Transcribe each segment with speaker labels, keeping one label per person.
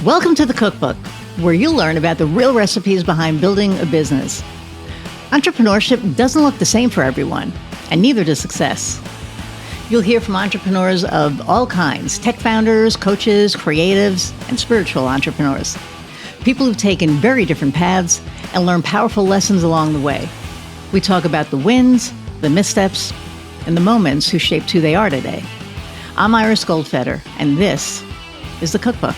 Speaker 1: Welcome to the Cookbook, where you'll learn about the real recipes behind building a business. Entrepreneurship doesn't look the same for everyone, and neither does success. You'll hear from entrepreneurs of all kinds, tech founders, coaches, creatives, and spiritual entrepreneurs. People who've taken very different paths and learned powerful lessons along the way. We talk about the wins, the missteps, and the moments who shaped who they are today. I'm Iris Goldfeder, and this is the Cookbook.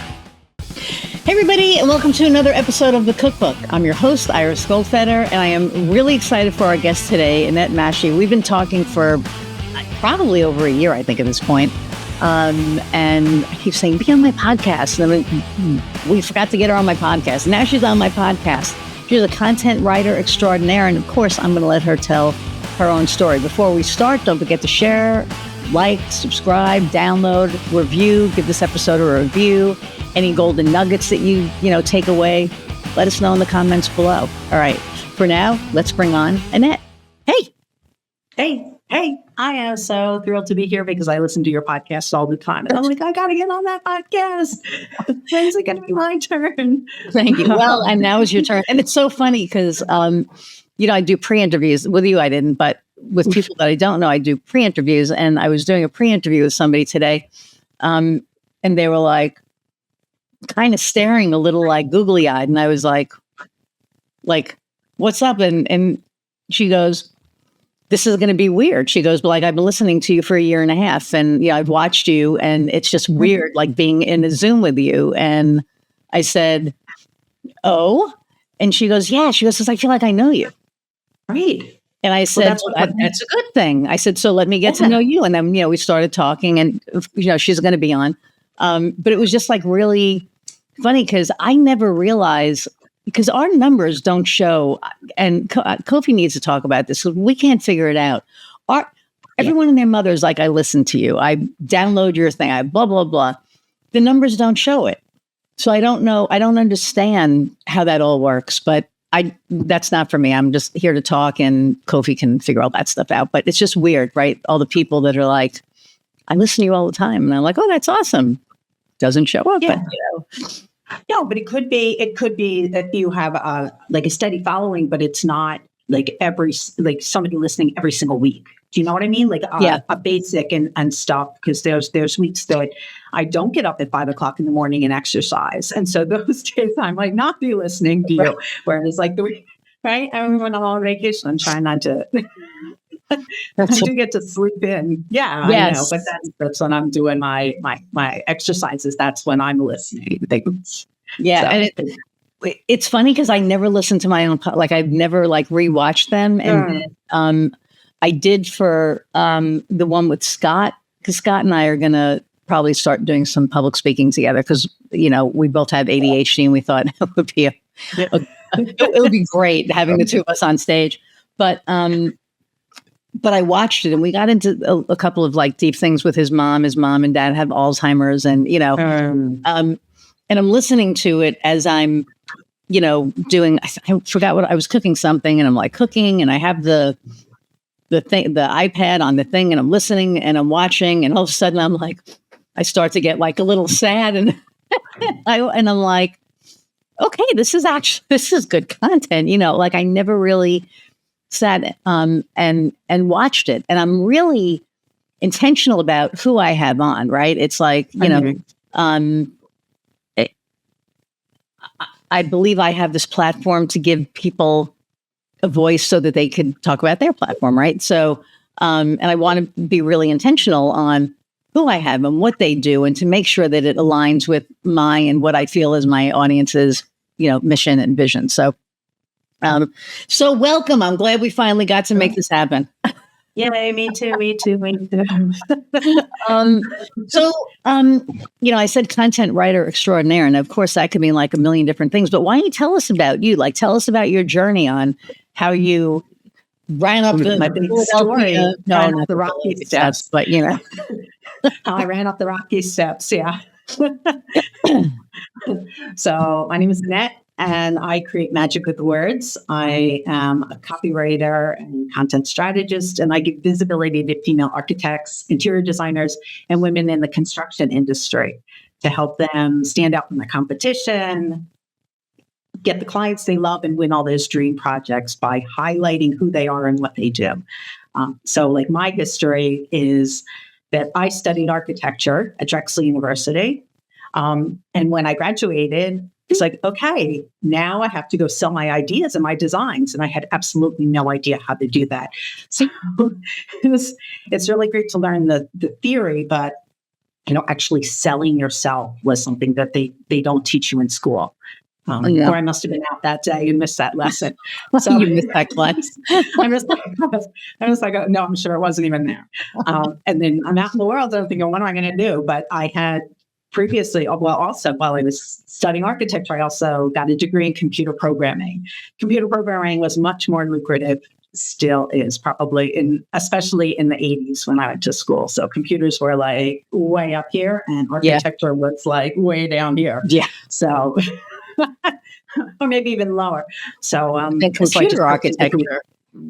Speaker 1: Hey everybody, and welcome to another episode of the Cookbook. I'm your host, Iris Goldfeder, and I am really excited for our guest today, Annette Mashi. We've been talking for probably over a year, I think, at this point. And I keep saying, be on my podcast. And then we forgot to get her on my podcast. Now she's on my podcast. She's a content writer extraordinaire, and of course, I'm going to let her tell her own story. Before we start, don't forget to share, like, subscribe, download, review, give this episode a review. Any golden nuggets that you take away, let us know in the comments below. All right. For now, let's bring on Annette.
Speaker 2: Hey. I am so thrilled to be here because I listen to your podcast all the time. And I'm like, I got to get on that podcast. When's it going to be my turn?
Speaker 1: Thank you. Well, and now is your turn. And it's so funny because, I do pre-interviews. With you, I didn't, but with people that I don't know, I do pre-interviews. And I was doing a pre-interview with somebody today. And they were like, kind of staring a little like googly eyed. And I was like, what's up? And she goes, this is going to be weird. She goes, but like, I've been listening to you for a year and a half and I've watched you and it's just weird, like being in a Zoom with you. And I said, oh, and she goes, yeah, she goes, 'cause I feel like I know you.
Speaker 2: Right.
Speaker 1: And I said, that's a good thing. I said, so let me get to know you. And then, we started talking and, she's going to be on. But it was just like really funny because I never realized, because our numbers don't show, and Kofi needs to talk about this, because we can't figure it out. Everyone and their mother is like, I listen to you. I download your thing. I blah, blah, blah. The numbers don't show it. So I don't know. I don't understand how that all works, but that's not for me. I'm just here to talk and Kofi can figure all that stuff out. But it's just weird, right? All the people that are like, I listen to you all the time. And I'm like, oh, that's awesome. Doesn't show up.
Speaker 2: Yeah. But, No, but it could be that you have a steady following, but it's not like somebody listening every single week. Do you know what I mean? Like a basic and stuff, because there's weeks that I don't get up at 5 o'clock in the morning and exercise. And so those days I'm like, not be listening to you. Whereas like the week, right? I when I'm on vacation, I'm trying not to. I do get to sleep in. Yeah, yes. I know. But that's when I'm doing my exercises. That's when I'm listening.
Speaker 1: Yeah. So. And it's funny because I never listen to my own, I've never rewatched them. And I did for the one with Scott, because Scott and I are going to probably start doing some public speaking together because, we both have ADHD and we thought it would be it would be great having the two of us on stage. But I watched it and we got into a couple of deep things with his mom. His mom and dad have Alzheimer's and, and I'm listening to it as I'm, doing, I forgot what I was cooking something and I'm cooking and I have the thing, the iPad on the thing and I'm listening and I'm watching and all of a sudden I'm like, I start to get a little sad and I'm like, okay, this is good content. I never really sat and watched it. And I'm really intentional about who I have on, right? It's I believe I have this platform to give people a voice so that they could talk about their platform, right? So, and I want to be really intentional on who I have and what they do and to make sure that it aligns with my and what I feel is my audience's, mission and vision. So, so welcome. I'm glad we finally got to make this happen.
Speaker 2: Yeah, me too.
Speaker 1: I said content writer extraordinaire, and of course that could mean a million different things. But why don't you tell us about you? Tell us about your journey on how you ran up
Speaker 2: my big story.
Speaker 1: No, not the Rocky steps, but
Speaker 2: how I ran up the Rocky steps. Yeah. So my name is Annette. And I create magic with words. I am a copywriter and content strategist, and I give visibility to female architects, interior designers, and women in the construction industry. to help them stand out from the competition, get the clients they love, and win all those dream projects by highlighting who they are and what they do. So like my history is that I studied architecture at Drexel University. And when I graduated, it's like, okay, now I have to go sell my ideas and my designs. And I had absolutely no idea how to do that. So it's really great to learn the theory, but actually selling yourself was something that they don't teach you in school. Or I must have been out that day and missed that lesson.
Speaker 1: So you missed that class.
Speaker 2: I was like, oh, no, I'm sure it wasn't even there. And then I'm out in the world and I'm thinking, what am I going to do? But I had previously, also while I was studying architecture, I also got a degree in computer programming. Computer programming was much more lucrative, still is probably, especially in the 80s when I went to school. So computers were like way up here and architecture was like way down here.
Speaker 1: Yeah.
Speaker 2: So... or maybe even lower. So,
Speaker 1: computer architecture,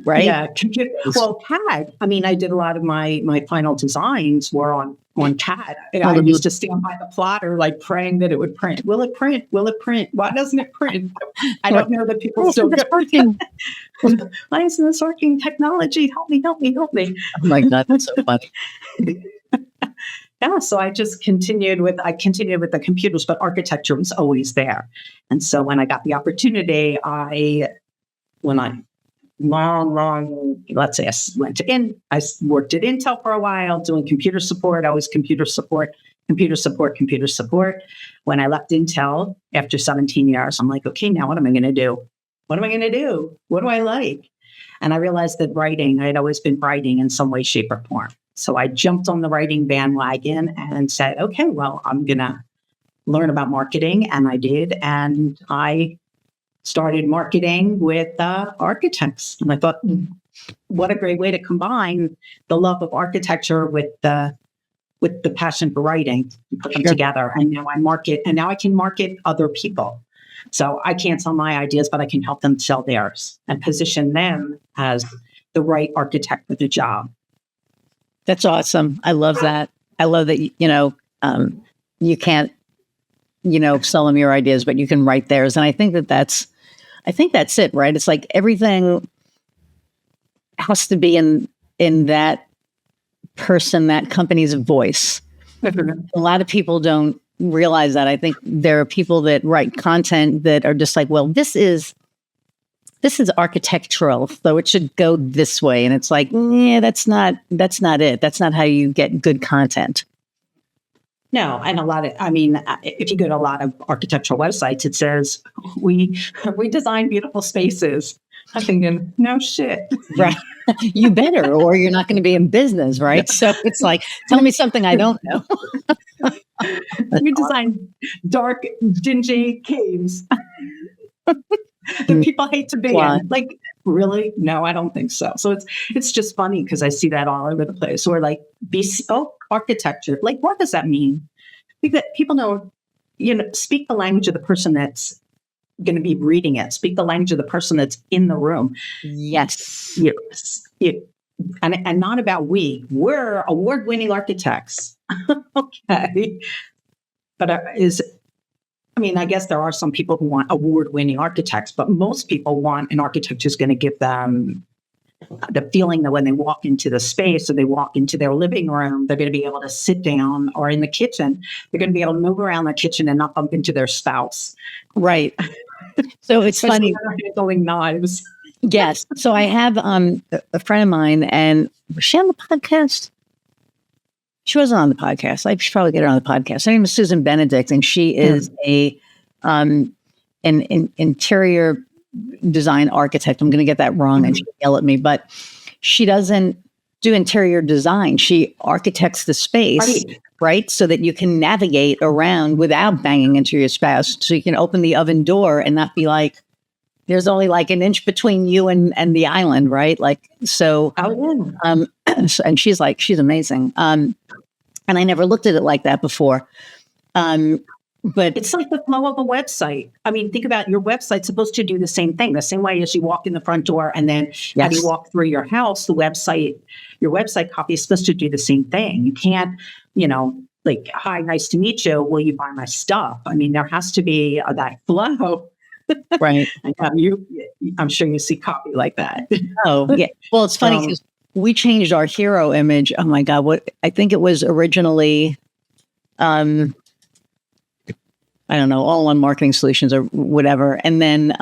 Speaker 1: right?
Speaker 2: Yeah, CAD. I mean, I did a lot of my final designs were on CAD. I used to stand by the plotter, like praying that it would print. Will it print? Will it print? Why doesn't it print? I don't know that people still get working. Why isn't this working? Technology, help me, help me, help me.
Speaker 1: Oh my God, that's so funny.
Speaker 2: Yeah, so I continued with the computers, but architecture was always there. And so when I got the opportunity, let's say I worked at Intel for a while doing computer support. I was computer support. When I left Intel after 17 years, I'm like, okay, now what am I going to do? What am I going to do? What do I like? And I realized that writing, I had always been writing in some way, shape, or form. So I jumped on the writing bandwagon and said, okay, well, I'm going to learn about marketing. And I did. And I started marketing with architects. And I thought, what a great way to combine the love of architecture with the passion for writing, put them together. And now I can market other people. So I can't sell my ideas, but I can help them sell theirs and position them as the right architect for the job.
Speaker 1: That's awesome. I love that. I love that, you can't, sell them your ideas, but you can write theirs. And I think that's it, right? It's like everything has to be in that person, that company's voice. A lot of people don't realize that. I think there are people that write content that are just like, well, this is architectural, so it should go this way. And it's like, yeah, that's not it. That's not how you get good content.
Speaker 2: No, and if you go to a lot of architectural websites, it says we design beautiful spaces. I'm thinking, no shit.
Speaker 1: Right. You better, or you're not going to be in business, right? So it's like, tell me something I don't know.
Speaker 2: We design dark, dingy caves that people hate to be in. Like, really? No, I don't think so. So it's just funny because I see that all over the place. Or like bespoke architecture. Like, what does that mean? Because people know, speak the language of the person that's going to be reading it. Speak the language of the person that's in the room.
Speaker 1: Yes.
Speaker 2: And not about we. We're award-winning architects. Okay. But I guess there are some people who want award-winning architects, but most people want an architect who's going to give them the feeling that when they walk into the space or they walk into their living room, they're going to be able to sit down, or in the kitchen, they're going to be able to move around the kitchen and not bump into their spouse.
Speaker 1: Right. So it's funny.
Speaker 2: Handling knives.
Speaker 1: Yes. So I have a friend of mine, and was she on the podcast? She wasn't on the podcast. I should probably get her on the podcast. Her name is Susan Benedict, and she is an interior design architect. I'm going to get that wrong, and she'll yell at me, but she doesn't do interior design. She architects the space, right? So that you can navigate around without banging into your spouse. So you can open the oven door and not be like, there's only like an inch between you and the island, right? Like, so, and she's amazing. And I never looked at it like that before. But
Speaker 2: it's like the flow of a website. I mean, think about your website's supposed to do the same thing, the same way as you walk in the front door and then as you walk through your house, your website copy is supposed to do the same thing. You can't, like, hi, nice to meet you. Will you buy my stuff? I mean, there has to be that flow.
Speaker 1: Right.
Speaker 2: I'm sure you see copy like that.
Speaker 1: Oh, yeah. Well, it's funny because we changed our hero image. Oh my God. I think it was originally, I don't know, all on marketing solutions or whatever. And then,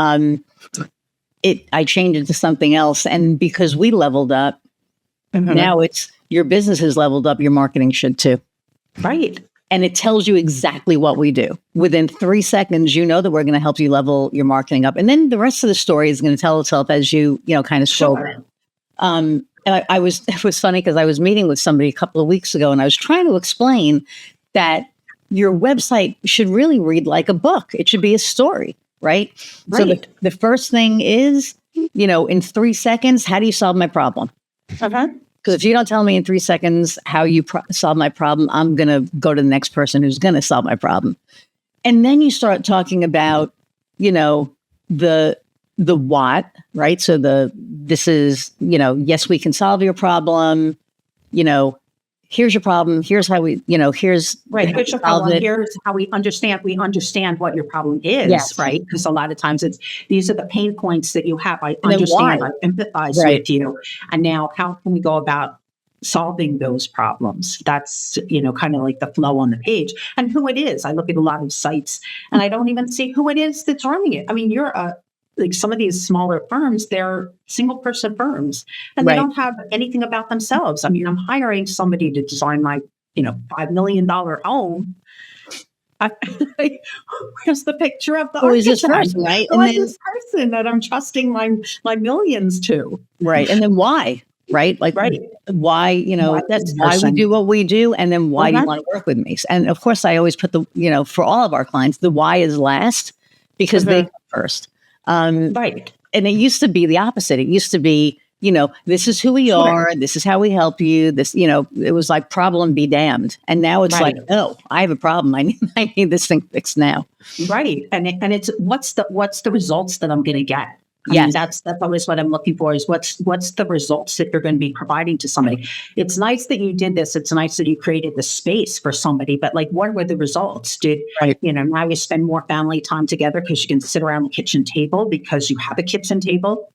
Speaker 1: I changed it to something else. And because we leveled up, now it's your business has leveled up, your marketing should too.
Speaker 2: Right.
Speaker 1: And it tells you exactly what we do. Within 3 seconds, you know that we're going to help you level your marketing up. And then the rest of the story is going to tell itself as you kind of scroll.
Speaker 2: Sure.
Speaker 1: And it was funny because I was meeting with somebody a couple of weeks ago and I was trying to explain that your website should really read like a book. It should be a story, right? So the first thing is, in 3 seconds, how do you solve my problem? Because if you don't tell me in 3 seconds how you solve my problem, I'm going to go to the next person who's going to solve my problem. And then you start talking about, the what, right? So this is, yes, we can solve your problem. Here's your problem. Here's how we, here's
Speaker 2: Here's your problem. Here's how we understand what your problem is, yes. Right? Because a lot of times these are the pain points that you have. I understand, I empathize with you. And now how can we go about solving those problems? That's, kind of like the flow on the page and who it is. I look at a lot of sites and I don't even see who it is that's running it. I mean, like some of these smaller firms, they're single person firms and they don't have anything about themselves. I mean, I'm hiring somebody to design my, $5 million home. Where's the picture of the architect?
Speaker 1: Is this person, right?
Speaker 2: And then this person that I'm trusting my millions to.
Speaker 1: Right. And then why? Right? Like why, why we do what we do and then why you want to work with me. And of course I always put for all of our clients, the why is last because they come first. And it used to be the opposite. It used to be, this is who we are. This is how we help you. This, it was like problem be damned. And now it's like, no, I have a problem. I need this thing fixed now.
Speaker 2: Right. And it's what's the results that I'm going to get? I mean, that's always what I'm looking for is what's the results that you're going to be providing to somebody. It's nice that you did this. It's nice that you created the space for somebody, but like, what were the results? Now you spend more family time together because you can sit around the kitchen table because you have a kitchen table.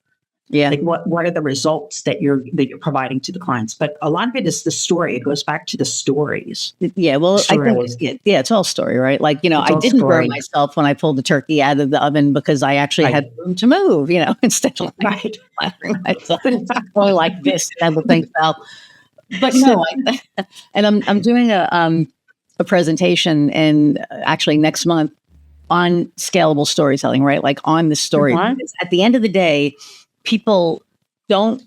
Speaker 2: Yeah. Like what are the results that you're providing to the clients? But a lot of it is the story. It goes back to the stories.
Speaker 1: Yeah. Well, I think it's all story, right? Like, I didn't burn myself when I pulled the turkey out of the oven because I actually had room to move, instead of flattering myself. Only like this, that the thing fell. But no, and I'm doing a presentation actually next month on scalable storytelling, right? Like on the story. At the end of the day, people don't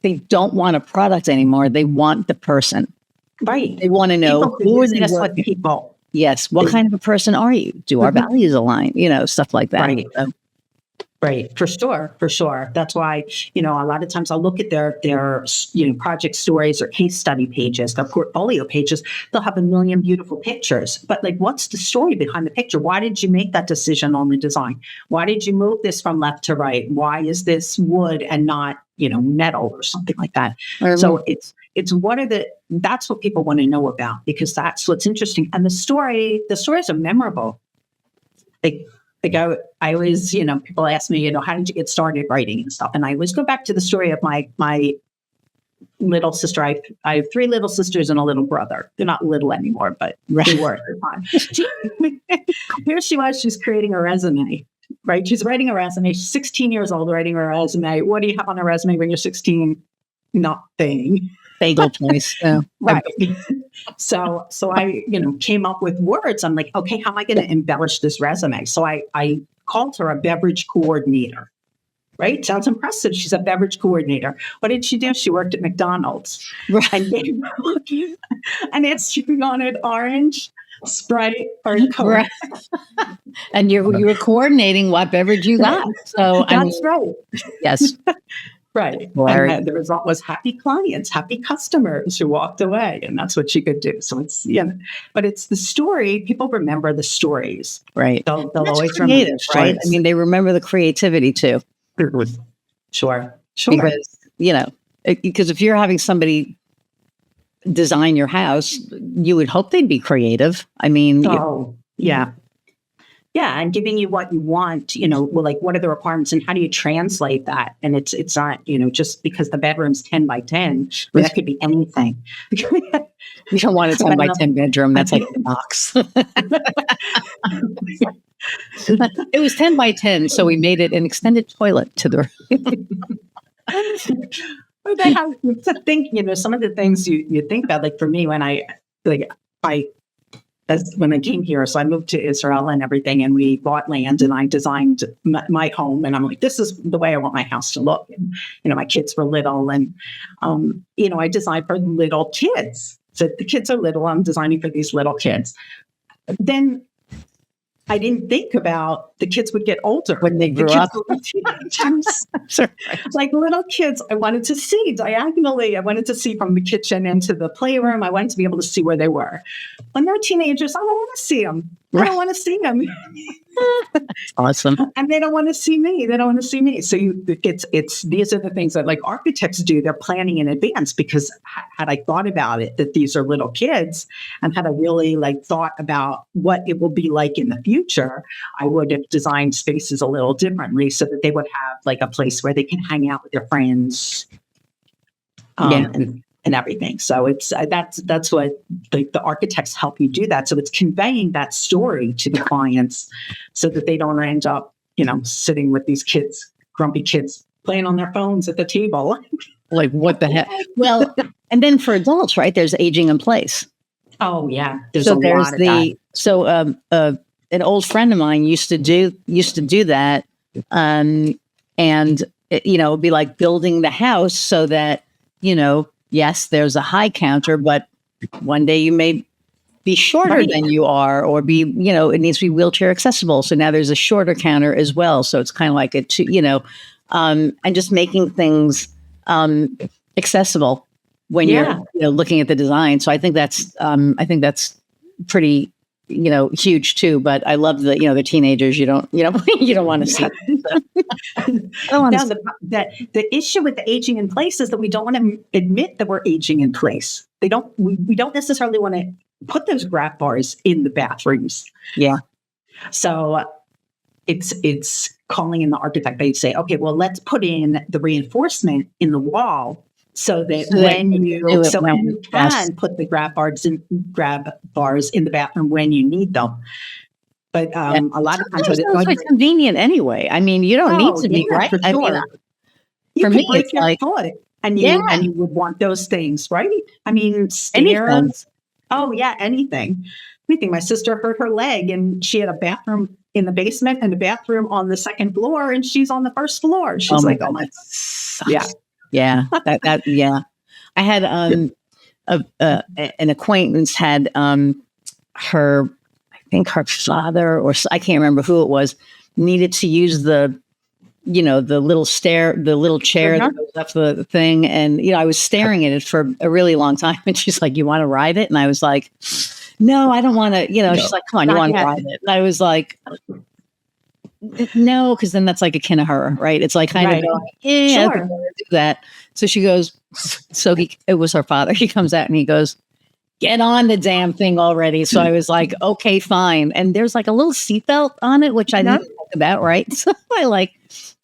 Speaker 1: want a product anymore. They want the person.
Speaker 2: Right.
Speaker 1: They want to know who are they.
Speaker 2: That's what people.
Speaker 1: Yes. What kind of a person are you? Do our values align? Stuff like that.
Speaker 2: Right. Right. For sure. That's why, a lot of times I'll look at their project stories or case study pages, their portfolio pages. They'll have a million beautiful pictures, but like, what's the story behind the picture? Why did you make that decision on the design? Why did you move this from left to right? Why is this wood and not, metal or something like that? So it's that's what people want to know about because that's what's interesting. And the stories are memorable. I always, people ask me, how did you get started writing and stuff? And I always go back to the story of my little sister. I have 3 little sisters and a little brother. They're not little anymore, but they were at the time. Here she was, she's creating a resume, right? She's writing a resume. She's 16 years old writing a resume. What do you have on a resume when you're 16? Nothing.
Speaker 1: Bagel place.
Speaker 2: Right. So I, came up with words. I'm like, okay, how am I going to embellish this resume? So I called her a beverage coordinator, right? Sounds impressive. She's a beverage coordinator. What did she do? She worked at McDonald's. Right. And it's she wanted orange, Sprite, or Coke.
Speaker 1: Right. And you were coordinating what beverage you got. So
Speaker 2: that's right.
Speaker 1: Yes.
Speaker 2: Right. And the result was happy clients, happy customers who walked away. And that's what she could do. So it's, but it's the story. People remember the stories.
Speaker 1: Right.
Speaker 2: They'll always remember the stories.
Speaker 1: Right? I mean, they remember the creativity too.
Speaker 2: Sure.
Speaker 1: Because, because if you're having somebody design your house, you would hope they'd be creative. I mean,
Speaker 2: yeah. Yeah, and giving you what you want, well, like what are the requirements and how do you translate that? And it's not, just because the bedroom's 10 by 10, that could be anything.
Speaker 1: You don't want a 10 by 10 bedroom. That's like a box. It was 10 by 10, so we made it an extended toilet to the
Speaker 2: They have to think, some of the things you think about, like for me, when I came here, so I moved to Israel and everything, and we bought land and I designed my home, and I'm like, this is the way I want my house to look. And, my kids were little, and, I designed for little kids. So the kids are little, I'm designing for these little kids. Then I didn't think about the kids would get older
Speaker 1: when they grew up.
Speaker 2: Sure. Like little kids, I wanted to see diagonally. I wanted to see from the kitchen into the playroom. I wanted to be able to see where they were. When they're teenagers, I don't want to see them. I don't want to see them.
Speaker 1: Awesome.
Speaker 2: And they don't want to see me. So these are the things that like architects do. They're planning in advance, because had I thought about it, that these are little kids, and had I really like thought about what it will be like in the future, I would have designed spaces a little differently so that they would have like a place where they can hang out with their friends. And everything. So it's that's what the architects help you do that. So it's conveying that story to the clients so that they don't end up, sitting with these kids, grumpy kids, playing on their phones at the table.
Speaker 1: Like, what the heck? Well, and then for adults, right? There's aging in place.
Speaker 2: Oh yeah, there's lot of that.
Speaker 1: So an old friend of mine used to do that, and it'd be like building the house so that yes, there's a high counter, but one day you may be shorter than you are, or be, it needs to be wheelchair accessible. So now there's a shorter counter as well. So it's kind of like and just making things accessible when you're looking at the design. So I think that's pretty huge too. But I love the teenagers. You don't want to see.
Speaker 2: The issue with the aging in place is that we don't want to admit that we're aging in place. We don't necessarily want to put those graph bars in the bathrooms.
Speaker 1: Yeah.
Speaker 2: So it's calling in the architect. They say, okay, well, let's put in the reinforcement in the wall so that when you can put the grab bars in the bathroom when you need them. But a lot of times
Speaker 1: it's convenient anyway. I mean, you don't need to be right.
Speaker 2: For sure. For me, it's like and you would want those things, right? I mean, stairs.
Speaker 1: Anything.
Speaker 2: Oh yeah, anything. My sister hurt her leg, and she had a bathroom in the basement and a bathroom on the second floor, and she's on the first floor. She's like, "Oh my,
Speaker 1: yeah." Yeah. I had an acquaintance had her. I think her father, or I can't remember who it was, needed to use the little chair that goes up the thing. And, I was staring at it for a really long time. And she's like, "You want to ride it?" And I was like, "No, I don't want to," she's like, "Come on, you want to ride it?" And I was like, "No," because then that's like akin to her, right? It's like kind of going, "Yeah, sure. I do that." So she goes, it was her father. He comes out and he goes, "Get on the damn thing already." So I was like, okay, fine. And there's like a little seatbelt on it, which I didn't think about, right? So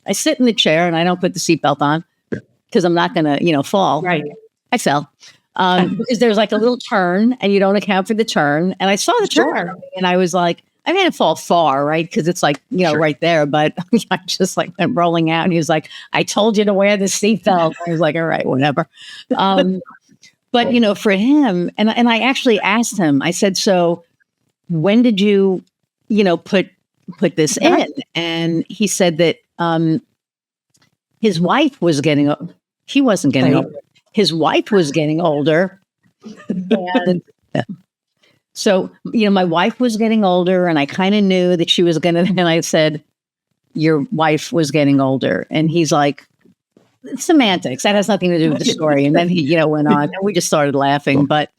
Speaker 1: I sit in the chair and I don't put the seatbelt on because I'm not going to, fall.
Speaker 2: Right.
Speaker 1: I fell. Because there's like a little turn and you don't account for the turn. And I saw the turn and I was like, I didn't fall far, right? Because it's like, right there. But I just like went rolling out, and he was like, "I told you to wear the seatbelt." I was like, all right, whatever. But, for him, and I actually asked him, I said, "So when did you, put this in?" And he said that his wife was he wasn't getting older. His wife was getting older. And so, my wife was getting older, and I kind of knew that she was going to, and I said, "Your wife was getting older." And he's like, "Semantics. That has nothing to do with the story." And then he, went on, and we just started laughing. But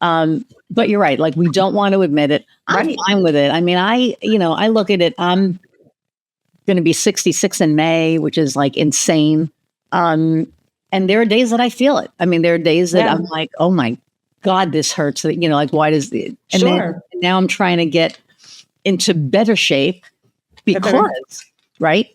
Speaker 1: you're right. Like, we don't want to admit it. I'm fine with it. I mean, I look at it. I'm going to be 66 in May, which is like insane. And there are days that I feel it. I mean, there are days that I'm like, oh my God, this hurts. Like, why does it? And
Speaker 2: Sure.
Speaker 1: then now I'm trying to get into better shape because, right?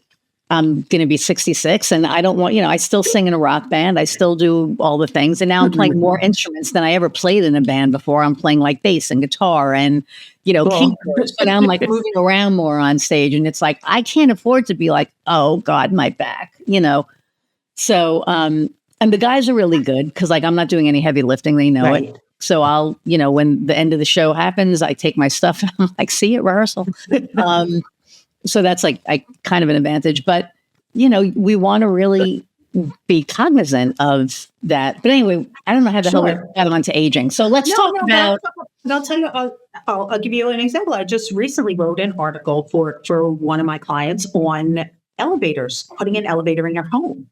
Speaker 1: I'm going to be 66 and I don't want, I still sing in a rock band. I still do all the things. And now I'm playing more instruments than I ever played in a band before. I'm playing like bass and guitar and, keyboards. But now I'm like moving around more on stage. And it's like, I can't afford to be like, oh God, my back, So, and the guys are really good because like, I'm not doing any heavy lifting. They know it. So I'll, when the end of the show happens, I take my stuff and I'm like, see you at rehearsal. So that's like kind of an advantage, but we want to really be cognizant of that. But anyway, I don't know how the hell we got onto aging. So let's talk about.
Speaker 2: I'll tell you. I'll give you an example. I just recently wrote an article for one of my clients on elevators, putting an elevator in your home,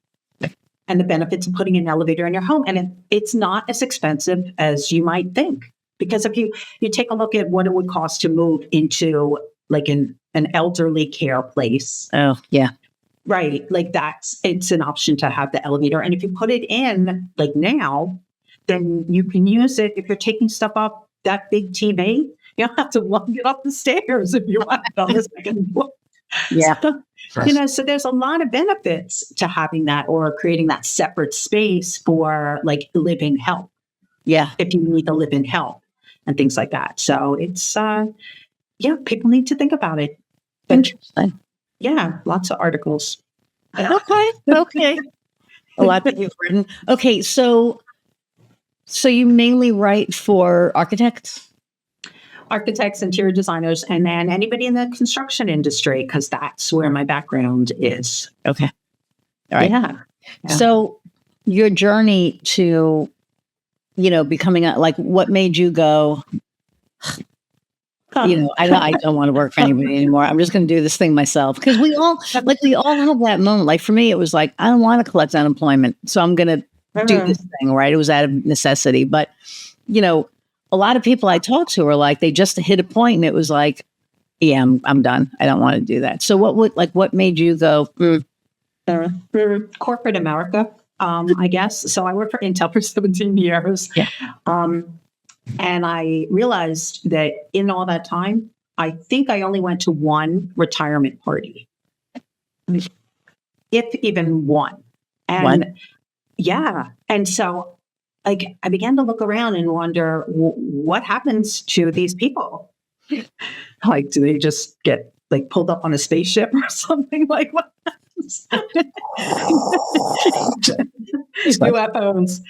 Speaker 2: and the benefits of putting an elevator in your home. And it's not as expensive as you might think, because if you take a look at what it would cost to move into like an elderly care place.
Speaker 1: Oh, yeah.
Speaker 2: Right. Like it's an option to have the elevator. And if you put it in like now, then you can use it. If you're taking stuff up that big TV, you don't have to lug it up the stairs if you want it on the second floor.
Speaker 1: Yeah.
Speaker 2: So, so there's a lot of benefits to having that or creating that separate space for like live-in help.
Speaker 1: Yeah.
Speaker 2: If you need to live in help and things like that. So it's, people need to think about it. But,
Speaker 1: interesting.
Speaker 2: Yeah, lots of articles.
Speaker 1: Okay. A lot that you've written. Okay, so you mainly write for architects,
Speaker 2: interior designers, and then anybody in the construction industry, because that's where my background is.
Speaker 1: Okay. All right.
Speaker 2: Yeah.
Speaker 1: So your journey to, becoming like, what made you go, I don't want to work for anybody anymore. I'm just going to do this thing myself. Because we all have that moment. Like for me, it was like, I don't want to collect unemployment. So I'm going to do this thing, right? It was out of necessity. But, a lot of people I talked to were like, they just hit a point and it was like, yeah, I'm done. I don't want to do that. So what made you go?
Speaker 2: Corporate America, I guess. So I worked for Intel for 17 years.
Speaker 1: Yeah.
Speaker 2: And I realized that in all that time, I think I only went to one retirement party, if even one. And yeah. And so like, I began to look around and wonder, what happens to these people? Like, do they just get like pulled up on a spaceship or something? Like what happens? UFOs.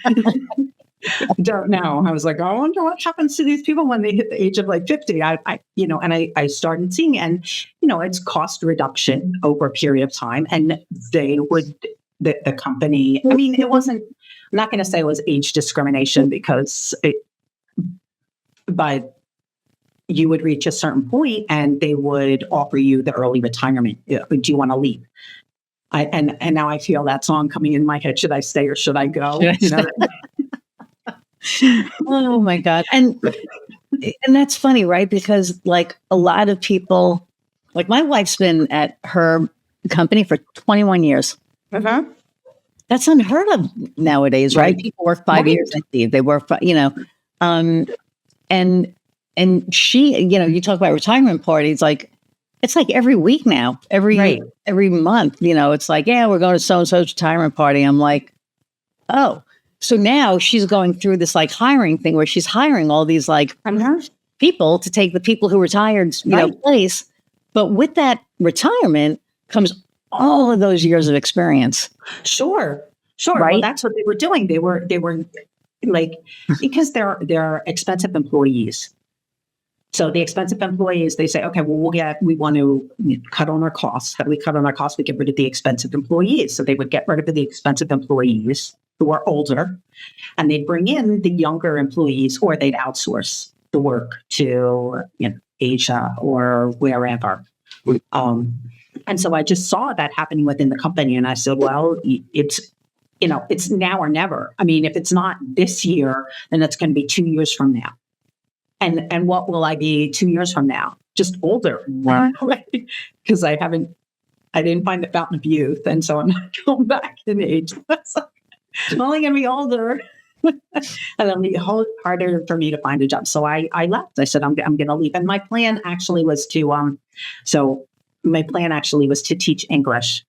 Speaker 2: Don't know. I was like, I wonder what happens to these people when they hit the age of like 50. I started seeing, and it's cost reduction over a period of time. And they would, the company, I mean, it wasn't, I'm not going to say it was age discrimination but you would reach a certain point and they would offer you the early retirement. Do you want to leave? And now I feel that song coming in my head. Should I stay or should I go?
Speaker 1: Oh my God. And that's funny, right? Because like a lot of people, like my wife's been at her company for 21 years.
Speaker 2: Uh-huh.
Speaker 1: That's unheard of nowadays, right? People work 5 years and leave. They work, and she, you talk about retirement parties, like it's like every week now, every month, it's like, yeah, we're going to so-and-so's retirement party. I'm like, oh. So now she's going through this like hiring thing where she's hiring all these like people to take the people who retired, place. But with that retirement comes all of those years of experience.
Speaker 2: Sure.
Speaker 1: Right?
Speaker 2: Well, that's what they were doing. They were like, because they're expensive employees. So the expensive employees, they say, okay, well, we want to cut on our costs. How do we cut on our costs? We get rid of the expensive employees. So they would get rid of the expensive employees who are older, and they'd bring in the younger employees, or they'd outsource the work to Asia or wherever. And so I just saw that happening within the company, and I said, well, it's now or never. I mean, if it's not this year, then it's going to be 2 years from now. And what will I be 2 years from now? Just older, because I didn't find the fountain of youth, and so I'm not going back in age. I'm only going to be older. And it'll be harder for me to find a job. So I left. I said, I'm going to leave. And my plan actually was to, teach English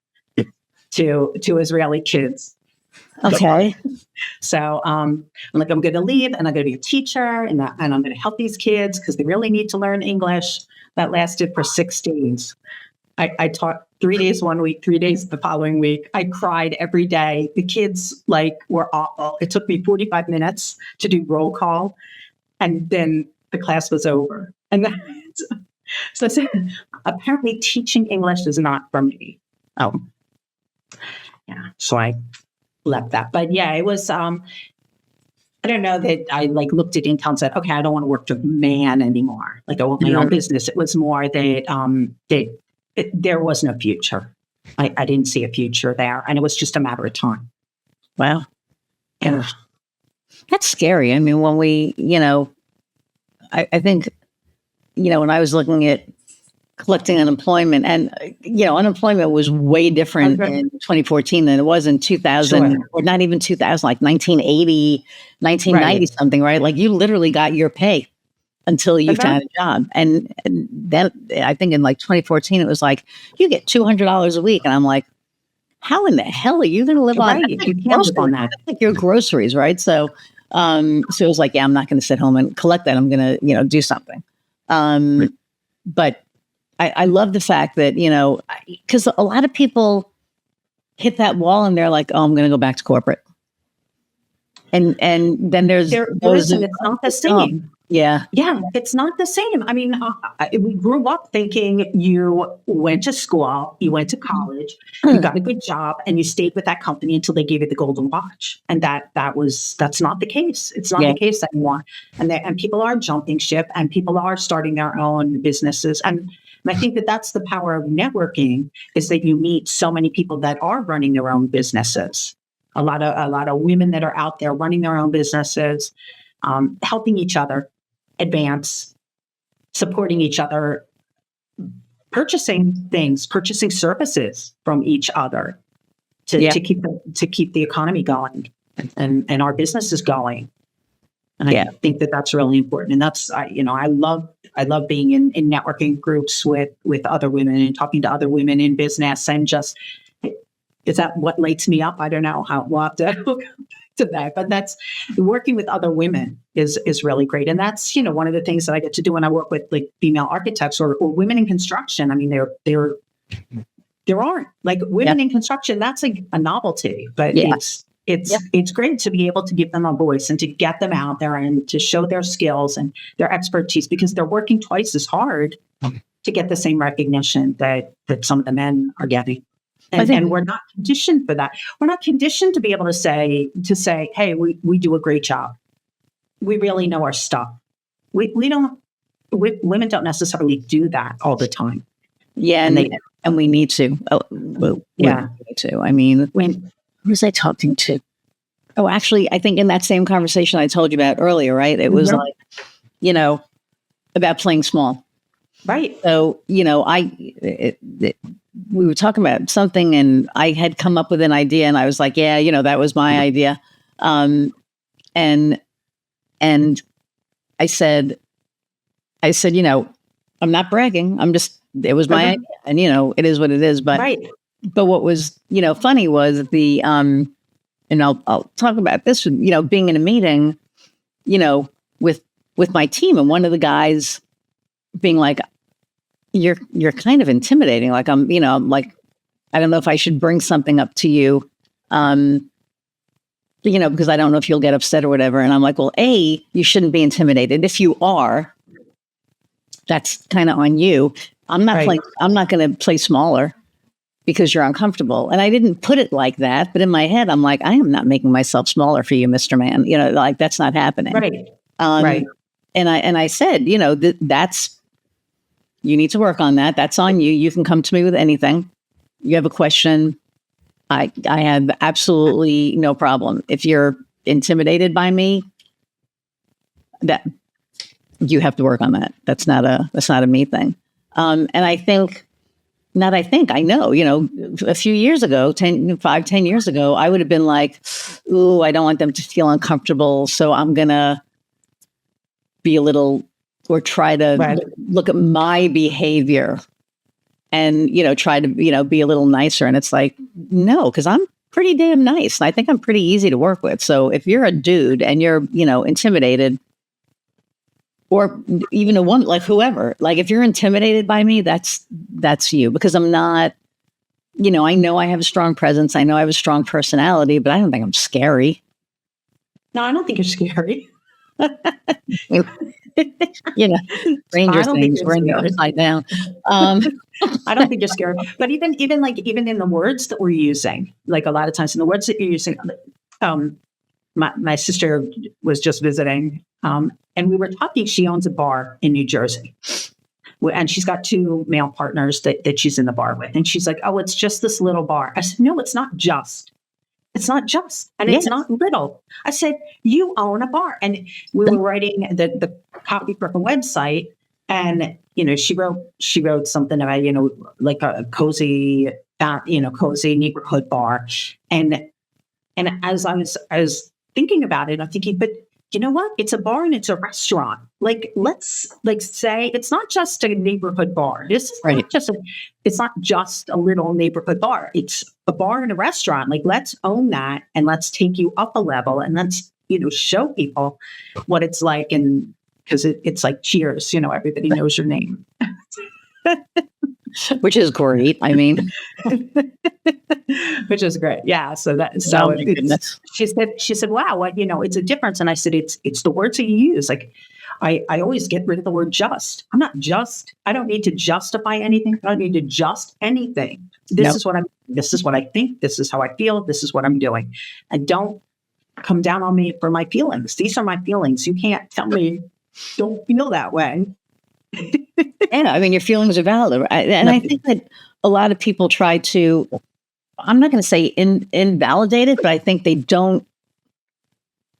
Speaker 2: to Israeli kids.
Speaker 1: Okay.
Speaker 2: So I'm like, I'm going to leave and I'm going to be a teacher and I'm going to help these kids because they really need to learn English. That lasted for 6 days. I taught 3 days one week, 3 days the following week. I cried every day. The kids were awful. It took me 45 minutes to do roll call, and then the class was over. And so apparently teaching English is not for me. Oh, yeah. So I left that. But yeah, it was. I don't know that I looked at Intel and said, okay, I don't want to work for a man anymore. I want my own business. It was more that there was no future. I didn't see a future there. And it was just a matter of time.
Speaker 1: Wow.
Speaker 2: Yeah.
Speaker 1: That's scary. I mean, when we, I think, when I was looking at collecting unemployment and, unemployment was way different in 2014 than it was in 2000 or not even 2000, like 1980, 1990 something, right? You literally got your pay until you found a job. And then I think in 2014, it was you get $200 a week. And I'm like, how in the hell are you going to live on?
Speaker 2: You can't live on that.
Speaker 1: Like your groceries, right? So it was yeah, I'm not going to sit home and collect that. I'm going to, do something. But I love the fact that, because a lot of people hit that wall and they're like, oh, I'm going to go back to corporate. And then there's those.
Speaker 2: And it's not the same.
Speaker 1: Yeah.
Speaker 2: Yeah, it's not the same. I mean, we grew up thinking you went to school, you went to college, you got a good job, and you stayed with that company until they gave you the golden watch. And that's not the case. It's not the case anymore. And people are jumping ship, and people are starting their own businesses. And I think that's the power of networking, is that you meet so many people that are running their own businesses. A lot of women that are out there running their own businesses, helping each other advance, supporting each other, purchasing services from each other to keep the economy going and our businesses going. And I think that's really important. And that's I love being in networking groups with other women and talking to other women in business, and just, is that what lights me up? I don't know how we'll have to to that, but that's working with other women is really great. And that's, one of the things that I get to do when I work with female architects or women in construction. I mean, there aren't women in construction. That's a novelty, but it's great to be able to give them a voice and to get them out there and to show their skills and their expertise, because they're working twice as hard to get the same recognition that some of the men are getting. And we're not conditioned for that. We're not conditioned to be able to say, hey, we do a great job. We really know our stuff. Women don't necessarily do that all the time.
Speaker 1: Yeah. And we need to. We need to. I mean, who was I talking to? Oh, actually, I think in that same conversation I told you about earlier, right? It was about playing small.
Speaker 2: Right.
Speaker 1: So, we were talking about something and I had come up with an idea and I was like, that was my idea. And I said, I'm not bragging. It was my idea, and, it is what it is. But, but what was, funny was and I'll talk about this, being in a meeting, with my team, and one of the guys being like, you're kind of intimidating. I don't know if I should bring something up to you, because I don't know if you'll get upset or whatever. And I'm like, well, you shouldn't be intimidated. If you are, that's kind of on you. I'm not going to play smaller because you're uncomfortable. And I didn't put it like that, but in my head, I'm like, I am not making myself smaller for you, Mr. Man. That's not happening.
Speaker 2: Right.
Speaker 1: And I said, that's, you need to work on that. That's on you. You can come to me with anything. You have a question, I have absolutely no problem. If you're intimidated by me, that you have to work on that. That's not a me thing. And I think, Not I think, I know, a few years ago, 10 years ago, I would have been like, ooh, I don't want them to feel uncomfortable. So I'm going to be a little, or try to look at my behavior and, try to, be a little nicer. And it's like, no, because I'm pretty damn nice. And I think I'm pretty easy to work with. So if you're a dude and you're, intimidated, or even a woman, like whoever, like if you're intimidated by me, that's you, because I'm not, I know I have a strong presence. I know I have a strong personality, but I don't think I'm scary.
Speaker 2: No, I don't think you're scary.
Speaker 1: Stranger Things, we're in the upside down.
Speaker 2: I don't think you're scary, but even in the words that we're using, like a lot of times in the words that you're using, my sister was just visiting, and we were talking. She owns a bar in New Jersey, and she's got 2 male partners that she's in the bar with. And she's like, "Oh, it's just this little bar." I said, "No, it's not just. It's not just, and it's not little." I said, "You own a bar." And we were writing the copy for her website, and she wrote something about like a cozy neighborhood bar, and as I was thinking about it, I'm thinking, but you know what? It's a bar and it's a restaurant. Like, let's say it's not just a neighborhood bar. This is not just it's not just a little neighborhood bar. It's a bar and a restaurant. Like, let's own that, and let's take you up a level, and let's, show people what it's like. And because it's like Cheers, everybody knows your name.
Speaker 1: Which is great. I mean,
Speaker 2: which is great. Yeah. So she said, wow, it's a difference. And I said, it's the words that you use. Like, I always get rid of the word just. I'm not just. I don't need to justify anything. I don't need to just anything. This is what this is what I think. This is how I feel. This is what I'm doing. And don't come down on me for my feelings. These are my feelings. You can't tell me don't feel that way.
Speaker 1: Yeah, I mean, your feelings are valid. I think that a lot of people try to, I'm not going to say invalidate it, but I think they don't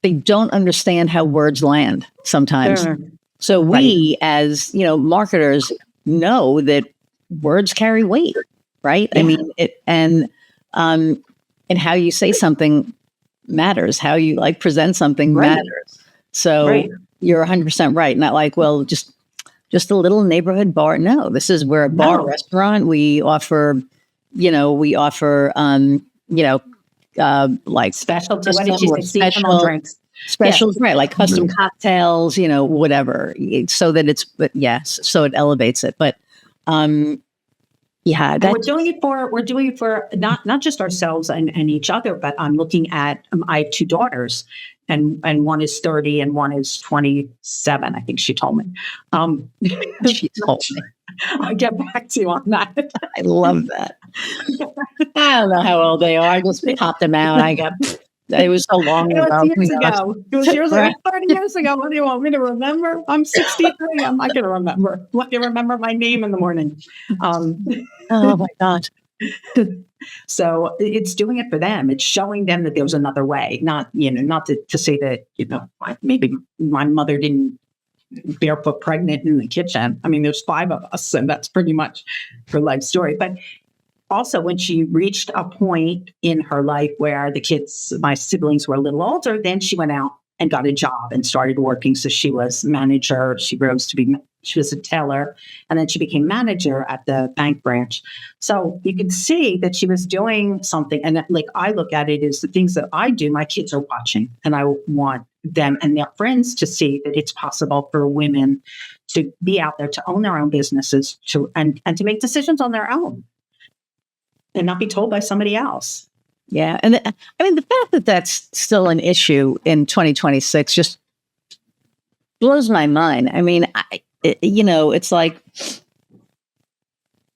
Speaker 1: understand how words land sometimes. Sure. So we, as marketers, know that words carry weight, right? Yeah. I mean, and how you say something matters. How you present something matters. So you're 100% right. Not like, well, just a little neighborhood bar. No, this is where a bar restaurant. We offer, like
Speaker 2: special seasonal drinks,
Speaker 1: specials, right? Like custom cocktails, whatever. So that so it elevates it. But we're doing it for not just ourselves and each other, but I'm looking at I have 2 daughters. And one is 30 and one is 27. I think she told me. She told me.
Speaker 2: I'll get back to you on that.
Speaker 1: I love that. I don't know how old they are. I just popped them out. It was so long ago.
Speaker 2: It was years ago. 30 years ago. What do you want me to remember? I'm 63. I'm not going to remember. Let me remember my name in the morning.
Speaker 1: Oh my God.
Speaker 2: So it's doing it for them. It's showing them that there's another way. Not to say that, maybe my mother didn't barefoot pregnant in the kitchen. I mean, there's 5 of us, and that's pretty much her life story. But also, when she reached a point in her life where my siblings were a little older, then she went out and got a job and started working. So she was manager. She was a teller, and then she became manager at the bank branch. So you could see that she was doing something. And like, I look at it as the things that I do, my kids are watching, and I want them and their friends to see that it's possible for women to be out there, to own their own businesses, and to make decisions on their own and not be told by somebody else.
Speaker 1: Yeah. And the fact that that's still an issue in 2026 just blows my mind. I mean, it's like,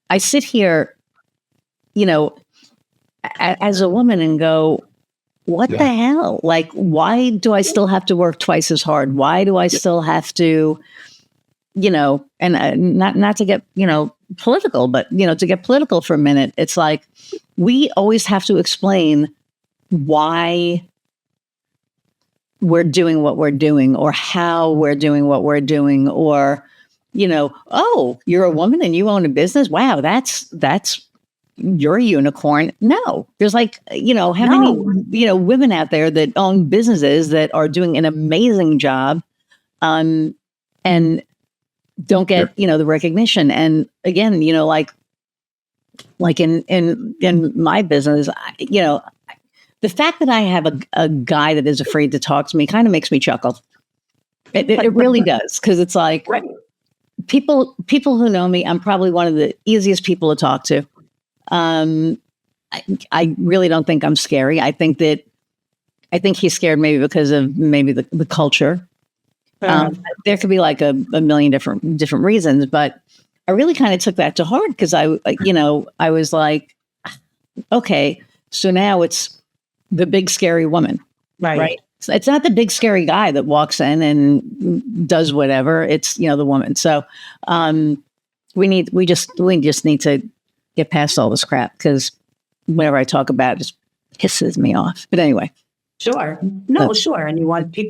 Speaker 1: I sit here, as a woman and go, what the hell? Like, why do I still have to work twice as hard? Why do I still have to, and not to get, political, but, to get political for a minute, it's like, we always have to explain why we're doing what we're doing, or how we're doing what we're doing, or oh, you're a woman and you own a business. Wow, that's you're a unicorn. No, there's like, how many, women out there that own businesses that are doing an amazing job, and don't get, the recognition. And again, like in my business, the fact that I have a guy that is afraid to talk to me kind of makes me chuckle. It really does. Cause it's like people who know me, I'm probably one of the easiest people to talk to. I really don't think I'm scary. I think he's scared maybe because of maybe the culture. There could be like a million different reasons, but I really kind of took that to heart because I was like, okay, so now it's the big scary woman, right? So it's not the big scary guy that walks in and does whatever. It's the woman. So we just need to get past all this crap because whenever I talk about it, just pisses me off. But anyway,
Speaker 2: sure, sure, and you want the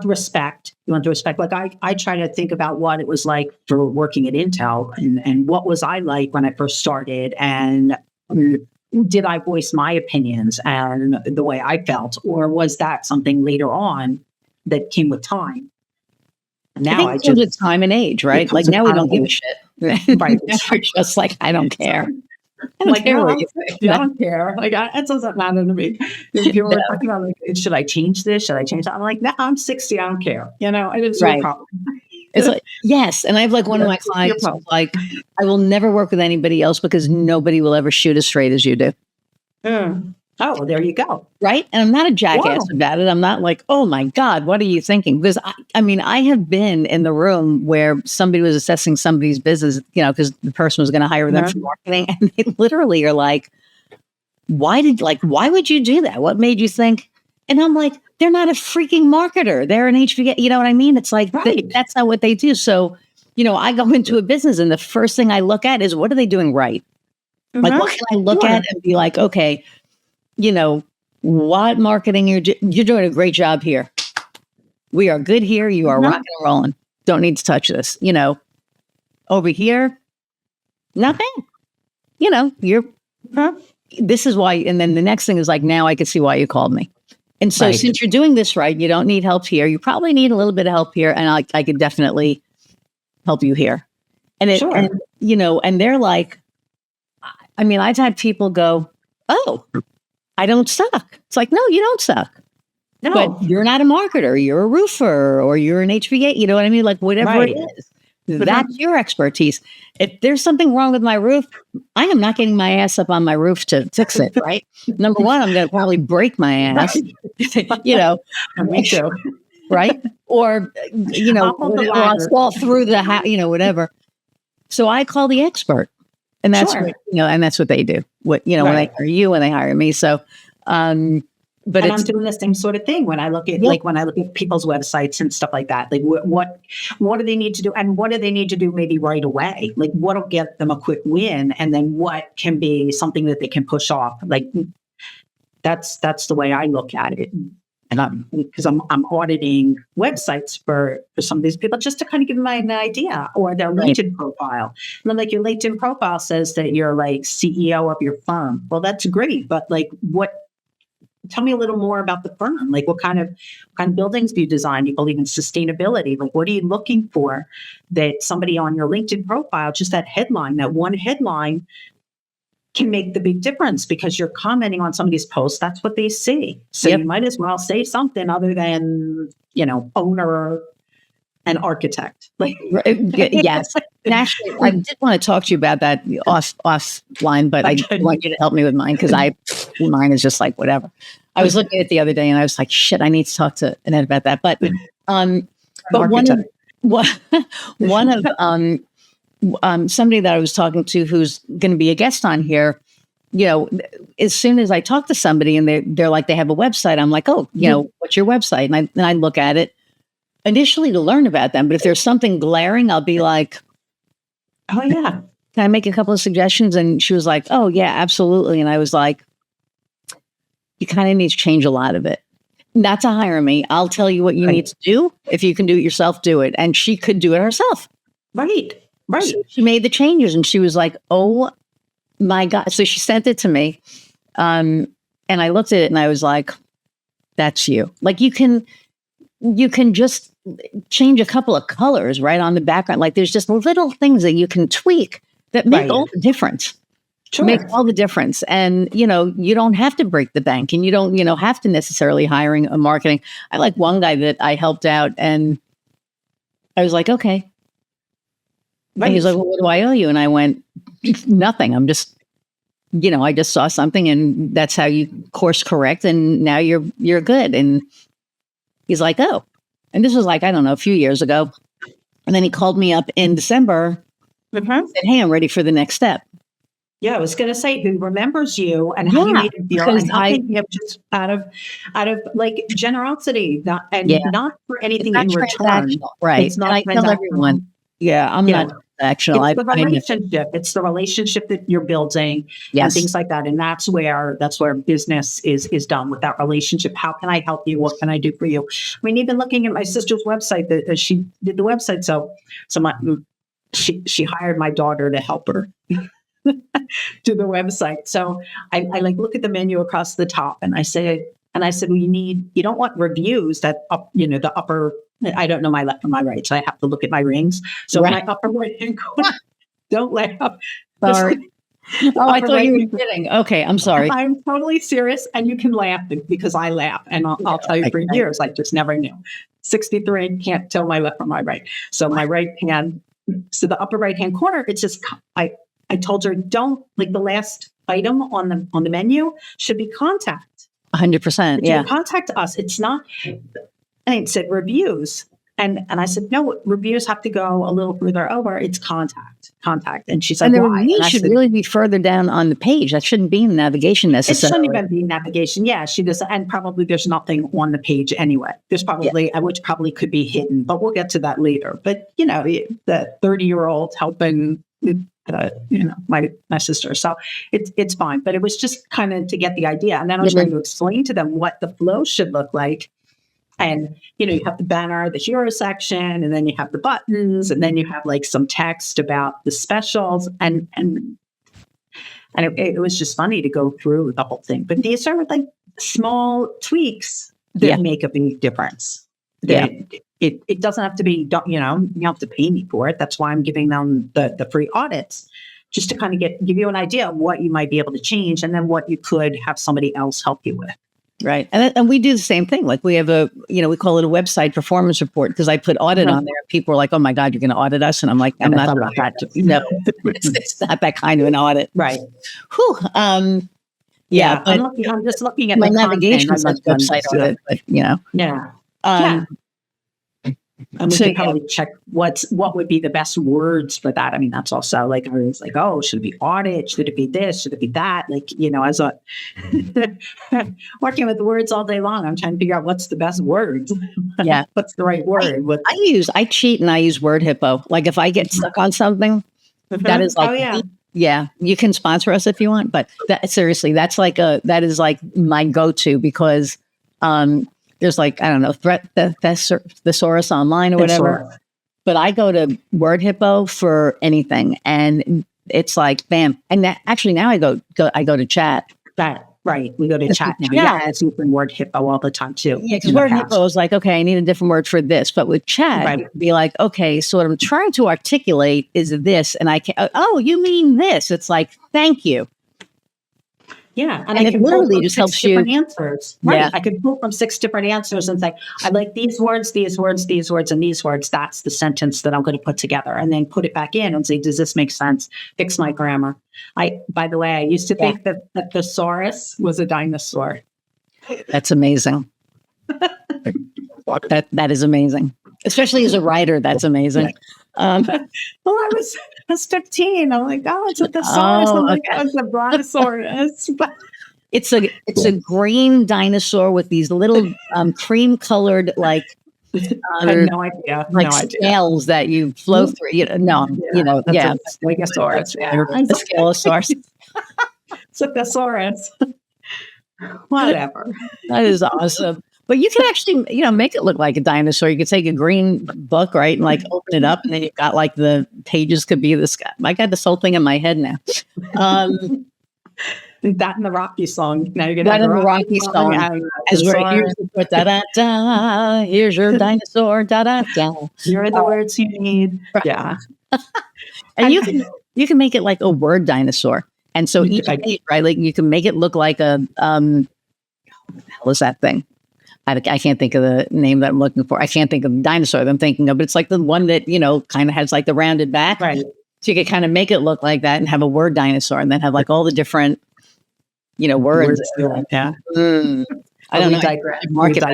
Speaker 2: respect. You want the respect. Like I try to think about what it was like for working at Intel and what was I like when I first started, and did I voice my opinions and the way I felt, or was that something later on that came with time?
Speaker 1: Now I just with time and age, right? Like now we don't give a shit. Right. We're just like, I don't care. I don't care what you think.
Speaker 2: I don't care. Like, it doesn't matter to me. People were talking about, like, should I change this? Should I change that? I'm like, no, I'm 60. I don't care. I didn't see a problem.
Speaker 1: It's like, yes. And I have like one of my clients, like, I will never work with anybody else because nobody will ever shoot as straight as you do.
Speaker 2: Oh, well, there you go.
Speaker 1: Right. And I'm not a jackass about it. I'm not like, oh my God, what are you thinking? Because I have been in the room where somebody was assessing somebody's business, because the person was going to hire them for marketing. And they literally are like, why would you do that? What made you think? And I'm like, they're not a freaking marketer. They're an HVA. You know what I mean? It's like, that's not what they do. So, I go into a business and the first thing I look at is what are they doing right? Like, what can I look at and be like, okay, what marketing you're doing a great job here. We are good here. You are rocking and rolling. Don't need to touch this. Over here, nothing. This is why. And then the next thing is like, now I can see why you called me. And so since you're doing this right, you don't need help here. You probably need a little bit of help here. And I could definitely help you here. And and they're like, I've had people go, oh, I don't suck. It's like, no, you don't suck. No. But you're not a marketer. You're a roofer or you're an HVA. You know what I mean? Like whatever it is. That's your expertise. If there's something wrong with my roof, I am not getting my ass up on my roof to fix it, right? Number one, I'm going to probably break my ass,
Speaker 2: Me too.
Speaker 1: Right? Or, I'll fall through the house, whatever. So I call the expert. And that's what, and that's what they do. When they hire you, when they hire me. So, but I'm
Speaker 2: doing the same sort of thing when I look at when I look at people's websites and stuff like that. Like what do they need to do, and what do they need to do maybe right away? Like what'll get them a quick win, and then what can be something that they can push off. Like that's the way I look at it. And because I'm auditing websites for some of these people just to kind of give them an idea, or their LinkedIn profile. And I'm like, your LinkedIn profile says that you're like CEO of your firm. Well, that's great, but like, tell me a little more about the firm. Like, what kind of buildings do you design? Do you believe in sustainability? Like, what are you looking for that somebody on your LinkedIn profile, just that one headline can make the big difference because you're commenting on somebody's post. That's what they see. So you might as well say something other than, owner and architect. Like,
Speaker 1: yes. And actually, I did want to talk to you about that offline, but I want you to help me with mine because mine is just like whatever. I was looking at it the other day and I was like, shit, I need to talk to Annette about that. But one of somebody that I was talking to who's going to be a guest on here, as soon as I talk to somebody and they're like, they have a website, I'm like, oh, what's your website? And I look at it initially to learn about them. But if there's something glaring, I'll be like, oh yeah, can I make a couple of suggestions? And she was like, oh yeah, absolutely. And I was like, you kind of need to change a lot of it. not to hire me. I'll tell you what you need to do. If you can do it yourself, do it. And she could do it herself.
Speaker 2: Right.
Speaker 1: She made the changes and she was like, oh my God. So she sent it to me. And I looked at it and I was like, that's you. Like you can just change a couple of colors right on the background. Like there's just little things that you can tweak that make all the difference.
Speaker 2: Sure.
Speaker 1: Make all the difference. And, you don't have to break the bank and you don't, have to necessarily hiring a marketing. I like one guy that I helped out and I was like, okay. Right. And he's like, well, what do I owe you? And I went, nothing. I'm just, I just saw something and that's how you course correct. And now you're good. And he's like, oh, and this was like, I don't know, a few years ago. And then he called me up in December and said, hey, I'm ready for the next step.
Speaker 2: Yeah, I was going to say, who remembers you and how you made him feel, and helping him just out of like generosity, not for anything in return.
Speaker 1: Right.
Speaker 2: It's not.
Speaker 1: I tell everyone, I'm not transactional.
Speaker 2: It's the relationship. It's the relationship that you're building and things like that. And that's where business is done, with that relationship. How can I help you? What can I do for you? I mean, even looking at my sister's website, that she did the website, she hired my daughter to help her to the website. So I like look at the menu across the top and I said, well, you don't want reviews that up, the upper, I don't know my left from my right. So I have to look at my rings. So my upper right hand corner, don't laugh.
Speaker 1: Sorry. I thought you were kidding. Okay. I'm sorry.
Speaker 2: I'm totally serious. And you can laugh because I laugh. And I'll tell you, for years, I just never knew. 63, can't tell my left from my right. So my right hand, so the upper right hand corner, it's just, I told her, don't, like, the last item on the menu should be contact.
Speaker 1: 100%. Yeah.
Speaker 2: Contact us. It's not, and it said reviews. And I said, no, reviews have to go a little further over. It's contact. And she's like,
Speaker 1: and the reviews should really be further down on the page. That shouldn't be in navigation necessarily.
Speaker 2: It shouldn't even be navigation. Yeah, she does. And probably there's nothing on the page anyway. There's probably, which probably could be hidden, but we'll get to that later. But, the 30-year-old helping my sister. So it's fine. But it was just kind of to get the idea. And then I was trying to explain to them what the flow should look like. And, you have the banner, the hero section, and then you have the buttons, and then you have like some text about the specials. And it was just funny to go through the whole thing. But these are like small tweaks that make a big difference. Yeah. It doesn't have to be, you don't have to pay me for it. That's why I'm giving them the free audits, just to kind of give you an idea of what you might be able to change and then what you could have somebody else help you with.
Speaker 1: Right. And we do the same thing. Like we have we call it a website performance report because I put audit on there. People are like, oh my God, you're going to audit us. And I'm like, I'm not about that. No, it's not that kind of an audit.
Speaker 2: Right.
Speaker 1: Whew.
Speaker 2: I'm just looking at
Speaker 1: my navigation website audit, but
Speaker 2: Yeah. And we could probably check what would be the best words for that. I mean, that's also like, I was like, oh, should it be audit? Should it be this? Should it be that? Like, as a working with the words all day long, I'm trying to figure out what's the best word.
Speaker 1: Yeah.
Speaker 2: What's the right word?
Speaker 1: I cheat and I use Word Hippo. Like if I get stuck on something, that is like, you can sponsor us if you want, but seriously, that is like my go-to because, there's like, I don't know, thesaurus online or whatever. But I go to Word Hippo for anything. And it's like, bam. And actually now I go to chat.
Speaker 2: Right. We go to chat now. Yeah. It's using Word Hippo all the time too.
Speaker 1: Yeah, because Word Hippo is like, okay, I need a different word for this. But with chat, it'd be like, okay, so what I'm trying to articulate is this. And I can't, oh, you mean this? It's like, thank you.
Speaker 2: Yeah.
Speaker 1: And it literally just helps you.
Speaker 2: Answers. Right. Yeah. I could pull from 6 different answers and say, I like these words, and these words. That's the sentence that I'm going to put together, and then put it back in and say, does this make sense? Fix my grammar. By the way, I used to think that thesaurus was a dinosaur.
Speaker 1: That's amazing. That is amazing. Especially as a writer, that's amazing.
Speaker 2: Well, I was 15. I'm like, oh, it's a thesaurus. I'm like, oh, it's a brontosaurus.
Speaker 1: It's a green dinosaur with these little cream-colored
Speaker 2: I have no idea.
Speaker 1: Scales that you flow through. Like a
Speaker 2: Stegosaurus.
Speaker 1: A Scalosaurus.
Speaker 2: It's a thesaurus. Whatever.
Speaker 1: That is awesome. But you can actually, make it look like a dinosaur. You could take a green book, right, and like open it up, and then you've got like the pages could be this guy. I got this whole thing in my head now.
Speaker 2: That in the Rocky song. Now you're gonna
Speaker 1: That in the Rocky song. As we're here's the da da da. Here's your dinosaur. Da da da.
Speaker 2: Here are the words you need. Right. Yeah.
Speaker 1: And you can make it like a word dinosaur. And so each page, right, like you can make it look like a what the hell is that thing? I can't think of the name that I'm looking for. I can't think of the dinosaur that I'm thinking of, but it's like the one that, kind of has like the rounded back.
Speaker 2: Right.
Speaker 1: So you could kind of make it look like that and have a word dinosaur and then have like all the different, words.
Speaker 2: Yeah.
Speaker 1: I don't know. Market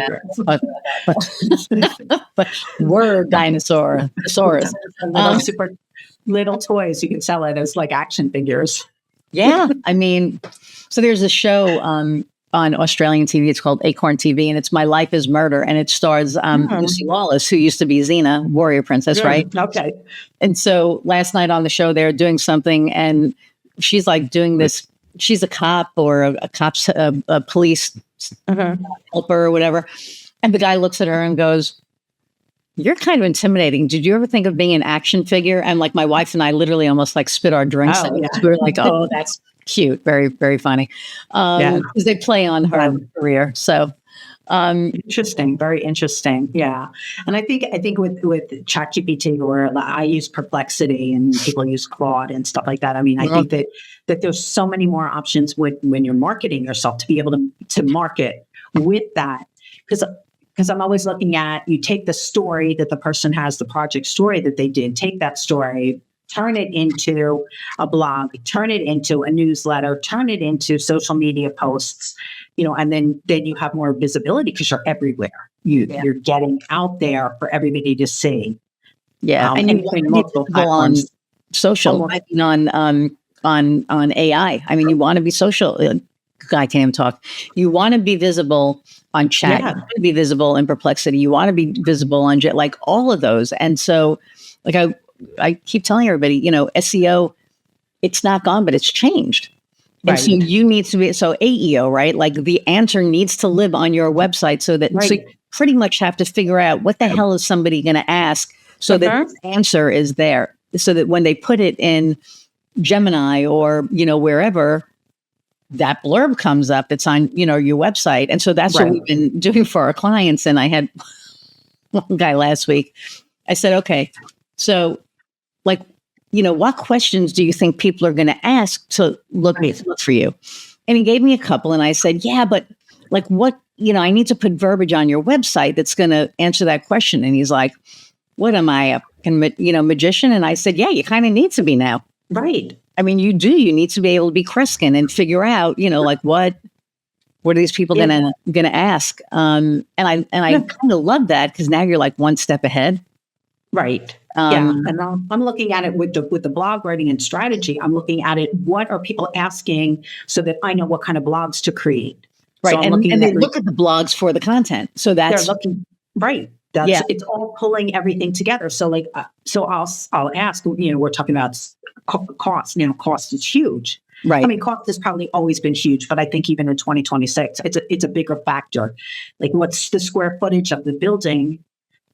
Speaker 1: but word dinosaur, thesaurus.
Speaker 2: Super little toys you can sell it as like action figures.
Speaker 1: Yeah. I mean, so there's a show on Australian TV. It's called Acorn TV, and it's My Life is Murder, and it stars Lucy Lawless, who used to be Xena, warrior princess, right?
Speaker 2: Okay.
Speaker 1: And so last night on the show, they're doing something, and she's like doing this. She's a cop or a cop's a police helper or whatever. And the guy looks at her and goes, "You're kind of intimidating. Did you ever think of being an action figure?" And like my wife and I literally almost like spit our drinks.
Speaker 2: Oh, yeah.
Speaker 1: We were like, "Oh, that's cute. Very, very funny." Because they play on her career. So
Speaker 2: interesting. Very interesting. Yeah. And I think with ChatGPT, or I use Perplexity and people use Claude and stuff like that. I mean, I think that there's so many more options when you're marketing yourself to be able to market with that. Because I'm always looking at, you take the story that the person has, the project story that they did, take that story, turn it into a blog, turn it into a newsletter, turn it into social media posts, and then you have more visibility because you're everywhere. You're getting out there for everybody to see.
Speaker 1: Yeah. And you can multiple platforms on social, on AI. I mean, you want to be social. I can't even talk. You want to be visible on chat. You want to be visible in Perplexity. You want to be visible on like all of those. And so like I keep telling everybody, SEO, it's not gone, but it's changed. And so you need to be, so AEO, right? Like the answer needs to live on your website so you pretty much have to figure out what the hell is somebody going to ask so that the answer is there. So that when they put it in Gemini or, wherever, that blurb comes up that's on, your website. And so that's what we've been doing for our clients. And I had one guy last week, I said, okay, so like, what questions do you think people are going to ask to look for you? And he gave me a couple and I said, yeah, but like what, I need to put verbiage on your website that's going to answer that question. And he's like, what am I, a magician? And I said, yeah, you kind of need to be now.
Speaker 2: Right.
Speaker 1: I mean, you need to be able to be Kreskin and figure out, like what are these people gonna ask? And I kind of love that because now you're like one step ahead.
Speaker 2: Right. And I'm looking at it with the blog writing and strategy. I'm looking at it. What are people asking so that I know what kind of blogs to create?
Speaker 1: Right.
Speaker 2: So
Speaker 1: and they look at the blogs for the content. So that's
Speaker 2: they're looking right. It's all pulling everything together. So like, I'll ask, we're talking about cost, cost is huge.
Speaker 1: Right.
Speaker 2: I mean, cost has probably always been huge, but I think even in 2026, it's a bigger factor. Like what's the square footage of the building,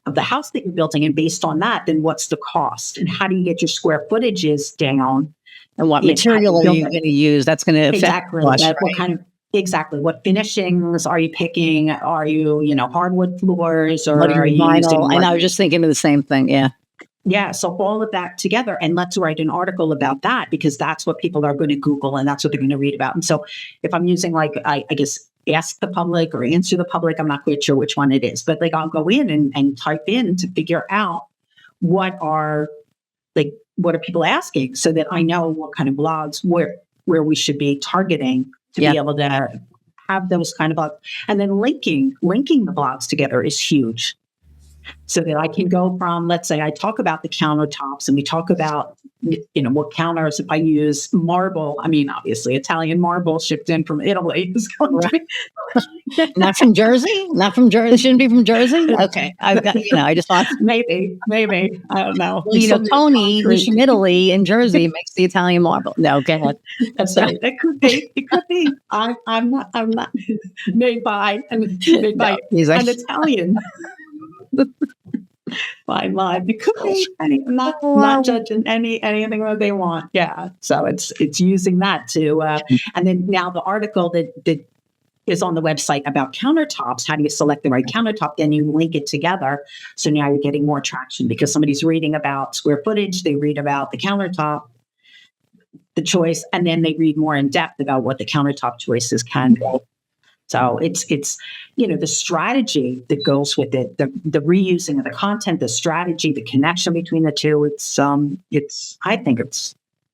Speaker 2: of the house that you're building? And based on that, then what's the cost? And how do you get your square footages down?
Speaker 1: And what material are you going to use? That's going to affect cost, right?
Speaker 2: What kind of what finishings are you picking? Are you, hardwood floors or are you
Speaker 1: vinyl? And I was just thinking of the same thing. Yeah.
Speaker 2: Yeah. So all of that together, and let's write an article about that because that's what people are going to Google and that's what they're going to read about. And so if I'm using I guess, ask the public or answer the public, I'm not quite sure which one it is, but like I'll go in and type in to figure out what are people asking so that I know what kind of blogs where we should be targeting to be able to have those kind of blogs. And then linking the blogs together is huge. So that I can go from, let's say I talk about the countertops and we talk about what counters, if I use marble, I mean, obviously Italian marble shipped in from Italy is going to be
Speaker 1: not from Jersey. Not from Jersey. Shouldn't be from Jersey. Okay, I've got. I just want
Speaker 2: maybe I don't know.
Speaker 1: Well, Tony, who's from Italy and Jersey, makes the Italian marble. No, go ahead.
Speaker 2: That's right. It could be. It could be. I'm not made by an Italian. Fine line. It could be. Not judging anything that they want. Yeah. So it's using that to and then now the article that is on the website about countertops. How do you select the right countertop? Then you link it together. So now you're getting more traction because somebody's reading about square footage. They read about the countertop, the choice, and then they read more in depth about what the countertop choices can be. So it's the strategy that goes with it, the reusing of the content, the strategy, the connection between the two. I think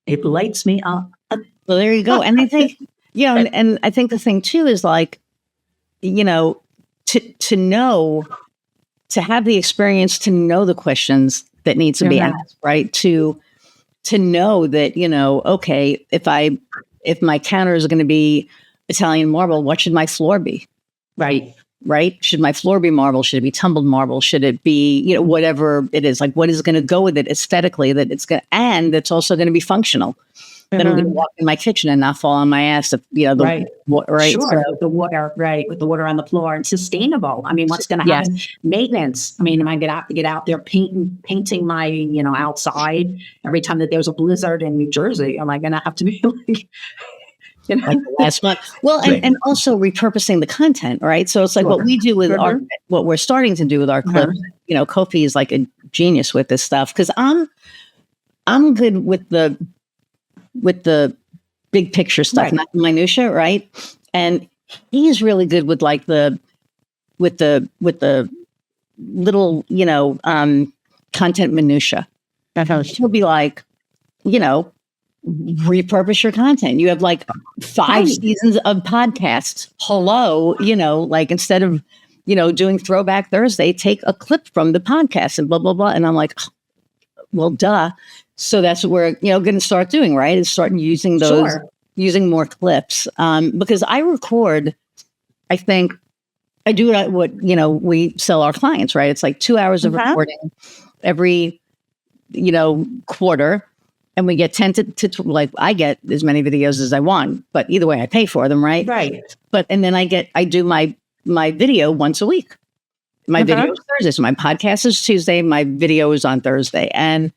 Speaker 2: it lights me up.
Speaker 1: Well, there you go. And I think and I think the thing too is like, to know, to have the experience, to know the questions that needs to be asked, right? To know that, okay, if my counter is going to be Italian marble, what should my floor be? Right. Should my floor be marble? Should it be tumbled marble? Should it be, whatever it is, like what is going to go with it aesthetically, and it's also going to be functional. Then I'm going to walk in my kitchen and not fall on my ass. Sure.
Speaker 2: The water, with the water on the floor, and sustainable. I mean, what's going to happen? Maintenance. I mean, am I going to have to get out there painting my, outside every time that there's a blizzard in New Jersey? Am I going to have to be like,
Speaker 1: like the last month? Well, and also repurposing the content, right? So it's like what we do with what we're starting to do with our clips. Kofi is like a genius with this stuff because I'm good with the big picture stuff, not the minutia, right? And he's really good with like with the little, content minutia. He'll be like, repurpose your content. You have like 5 seasons of podcasts. Hello, like instead of, doing Throwback Thursday, take a clip from the podcast and blah, blah, blah. And I'm like, well, duh. So that's what we're, going to start doing, right? Is starting using those, using more clips. Because I record, I think I do what, we sell our clients, right? It's like 2 hours of recording every, quarter. And we get 10 to like, I get as many videos as I want, but either way I pay for them, right?
Speaker 2: Right.
Speaker 1: And then I do my video once a week. My video is Thursday. So my podcast is Tuesday. My video is on Thursday. And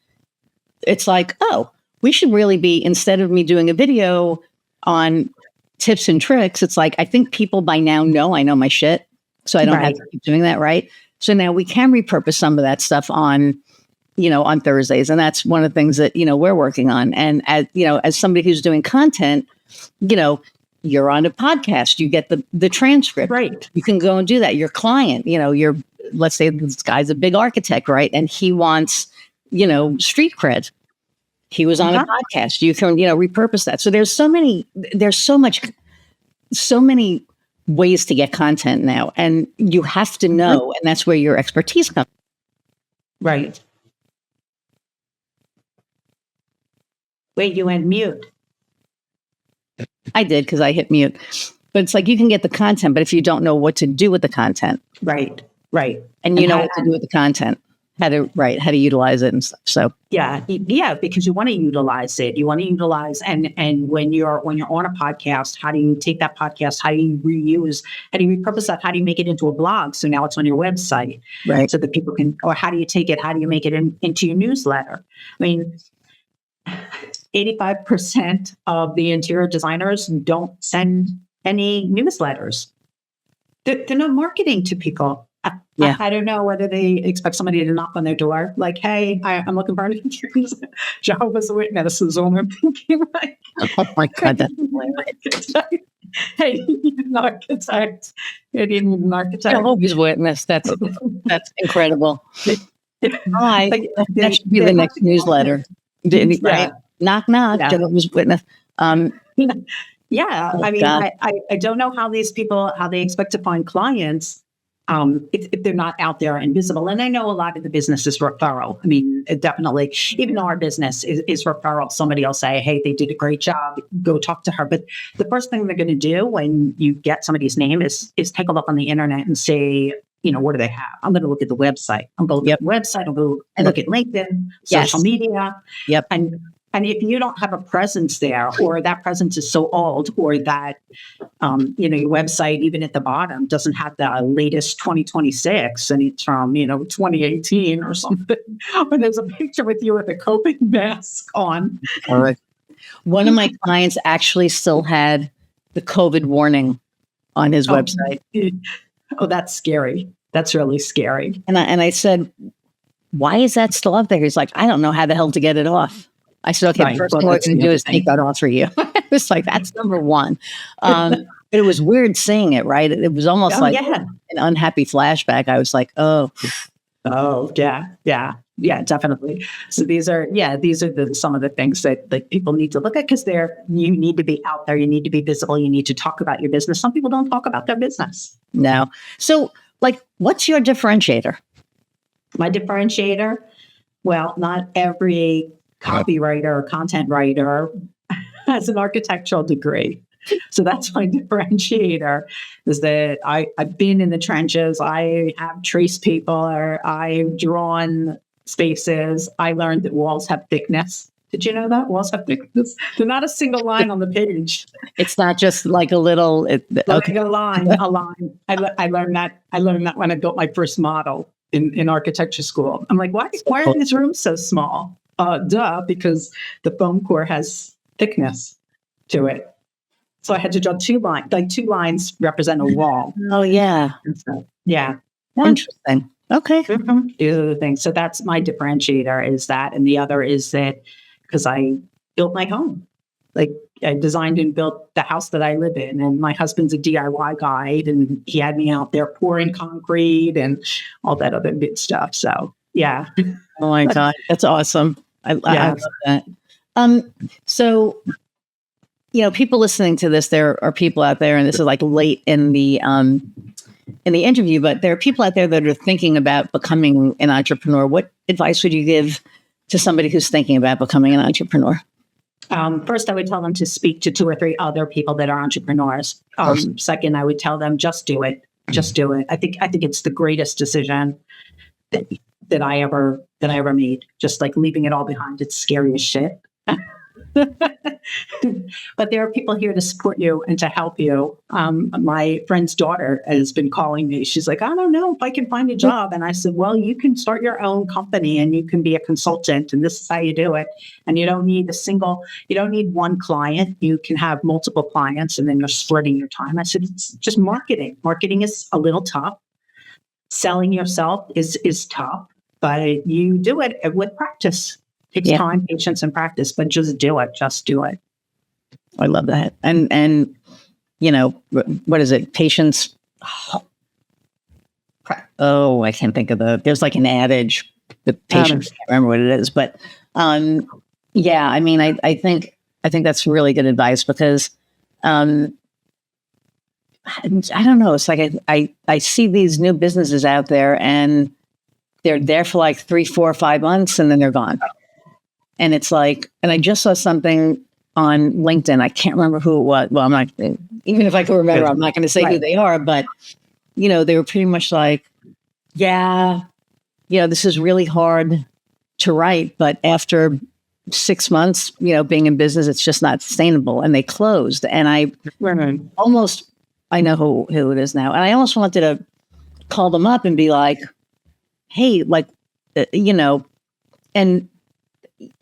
Speaker 1: it's like, oh, we should really be, instead of me doing a video on tips and tricks, it's like, I think people by now know I know my shit. So I don't have to keep doing that, right? So now we can repurpose some of that stuff on Thursdays. And that's one of the things that, we're working on. And as somebody who's doing content, you're on a podcast, you get the transcript. Right. You can go and do that. Your client, let's say this guy's a big architect, right? And he wants, street cred. He was on a podcast. You can, repurpose that. So there's so many ways to get content now. And you have to know, and that's where your expertise comes.
Speaker 2: Right. Wait, you went mute.
Speaker 1: I did because I hit mute. But it's like you can get the content, but if you don't know what to do with the content.
Speaker 2: Right.
Speaker 1: And you know what to do with the content. How to utilize it and stuff. So
Speaker 2: yeah, because you want to utilize it. You want to utilize and when you're on a podcast, how do you take that podcast? How do you reuse? How do you repurpose that? How do you make it into a blog? So now it's on your website,
Speaker 1: right?
Speaker 2: So that people can. Or how do you take it? How do you make it into your newsletter? I mean, 85% of the interior designers don't send any newsletters. They're not marketing to people. I don't know whether they expect somebody to knock on their door, like, "Hey, I'm looking for an Jehovah's Witnesses," or like,
Speaker 1: "Oh my God, that's hilarious."
Speaker 2: Hey, you need an architect. You need an architect.
Speaker 1: Jehovah's Witness. That's incredible. That should be the next newsletter. Right? Knock, knock.
Speaker 2: Yeah.
Speaker 1: Jehovah's Witness.
Speaker 2: Yeah, I mean, I don't know how these people, how they expect to find clients. if they're not out there and visible. And I know a lot of the business is referral. I mean, it definitely, even though our business is referral, somebody will say, hey, they did a great job, go talk to her. But the first thing they're going to do when you get somebody's name is take a look on the internet and say, what do they have? I'm going to look at the website. I'm going to look at the website. I'm going to look at LinkedIn, social media.
Speaker 1: Yep.
Speaker 2: And if you don't have a presence there, or that presence is so old, or that, your website, even at the bottom, doesn't have the latest 2026 and it's from, 2018 or something, when there's a picture with you with a COVID mask on.
Speaker 1: All right. One of my clients actually still had the COVID warning on his website.
Speaker 2: Oh, that's scary. That's really scary.
Speaker 1: And I said, why is that still up there? He's like, I don't know how the hell to get it off. I said, okay, first thing we're going to do is take that off for you. It's like, that's number one. But it was weird seeing it, right? It was almost an unhappy flashback. I was like, oh,
Speaker 2: yeah, definitely. So these are some of the things that people need to look at, because you need to be out there, you need to be visible, you need to talk about your business. Some people don't talk about their business.
Speaker 1: No. So, what's your differentiator?
Speaker 2: My differentiator? Well, not every copywriter or content writer has an architectural degree. So that's my differentiator, is that I've been in the trenches. I have traced people, or I've drawn spaces. I learned that walls have thickness. Did you know that? Walls have thickness. They're not a single line on the page.
Speaker 1: It's not just like a little...
Speaker 2: Okay. A line. I learned that when I built my first model in architecture school. I'm like, why are these rooms so small? Because the foam core has thickness to it. So I had to draw two lines represent a wall.
Speaker 1: Oh, yeah.
Speaker 2: So, yeah.
Speaker 1: Interesting. Okay.
Speaker 2: Mm-hmm. These are the things. So that's my differentiator, is that. And the other is that because I built my home. I designed and built the house that I live in. And my husband's a DIY guide, and he had me out there pouring concrete and all that other good stuff. So, yeah.
Speaker 1: Oh, my God. That's awesome. I love that. So, people listening to this, there are people out there, and this is late in the interview, but there are people out there that are thinking about becoming an entrepreneur. What advice would you give to somebody who's thinking about becoming an entrepreneur?
Speaker 2: First, I would tell them to speak to 2 or 3 other people that are entrepreneurs. Second, I would tell them, just do it. Just do it. I think it's the greatest decision that I ever made. Just leaving it all behind. It's scary as shit. But there are people here to support you and to help you. My friend's daughter has been calling me. She's like, I don't know if I can find a job. And I said, well, you can start your own company and you can be a consultant, and this is how you do it. And you don't need one client. You can have multiple clients, and then you're splitting your time. I said, it's just marketing. Marketing is a little tough. Selling yourself is tough, but you do it with practice. Takes time, patience, and practice, but just do it. Just do it.
Speaker 1: I love that. And what is it? Patience. Oh, I can't think of there's an adage, the patience, I can't remember what it is, but yeah, I mean, I think that's really good advice, because I don't know. It's I see these new businesses out there, and they're there for 3, 4, 5 months, and then they're gone. And it's and I just saw something on LinkedIn. I can't remember who it was. Well, I'm not, even if I can remember, I'm not going to say who they are, but, they were pretty much this is really hard to write, but after 6 months, being in business, it's just not sustainable. And they closed. And I know who it is now. And I almost wanted to call them up and be like, hey, and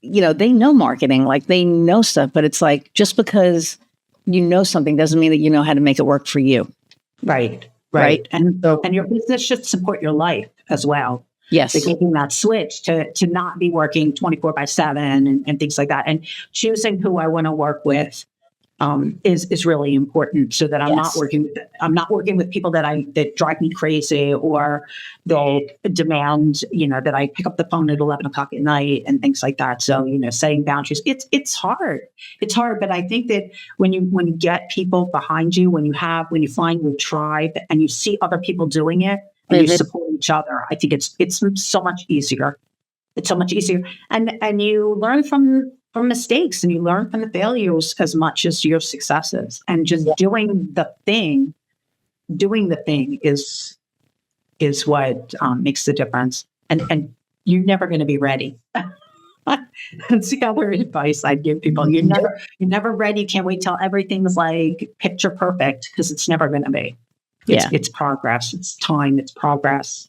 Speaker 1: they know marketing, they know stuff, but it's just because you know something doesn't mean that you know how to make it work for you.
Speaker 2: Right. And your business should support your life as well.
Speaker 1: Yes.
Speaker 2: Making that switch to not be working 24/7 and things like that. And choosing who I want to work with is really important, so that I'm not working with people that drive me crazy, or they'll demand, that I pick up the phone at 11 o'clock at night and things like that. So, setting boundaries, it's hard. It's hard. But I think that when you get people behind you, when you find your tribe and you see other people doing it, and you support each other, I think it's so much easier. It's so much easier. And you learn from mistakes, and you learn from the failures as much as your successes. And just doing the thing is what makes the difference. And you're never going to be ready. That's the other advice I'd give people. You're never ready. Can't wait till everything's like picture perfect, because it's never going to be. It's progress. It's time. It's progress.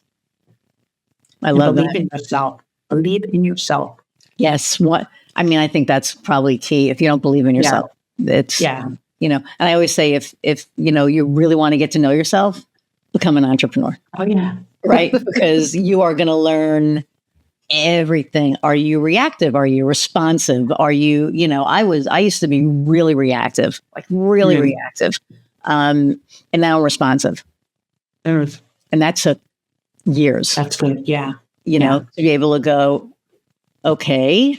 Speaker 1: I love that.
Speaker 2: Believe in yourself. Believe in yourself.
Speaker 1: Yes. I think that's probably key. If you don't believe in yourself, it's, and I always say, if you really want to get to know yourself, become an entrepreneur.
Speaker 2: Oh, yeah.
Speaker 1: Right? Because you are going to learn everything. Are you reactive? Are you responsive? Are you, I used to be really reactive, like really reactive. And now I'm responsive. And that took years.
Speaker 2: That's good. Yeah.
Speaker 1: To be able to go, okay,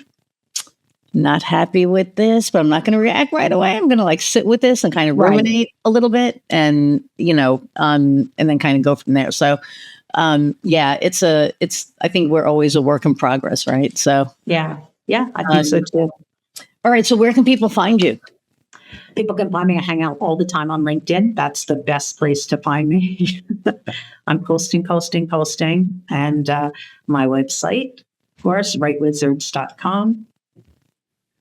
Speaker 1: not happy with this, but I'm not going to react right away. I'm going to sit with this and kind of ruminate a little bit, and, and then kind of go from there. So, I think we're always a work in progress, right? So,
Speaker 2: yeah, I think so too.
Speaker 1: All right. So where can people find you?
Speaker 2: People can find me. I hang out all the time on LinkedIn. That's the best place to find me. I'm posting. And my website, of course, rightwizards.com.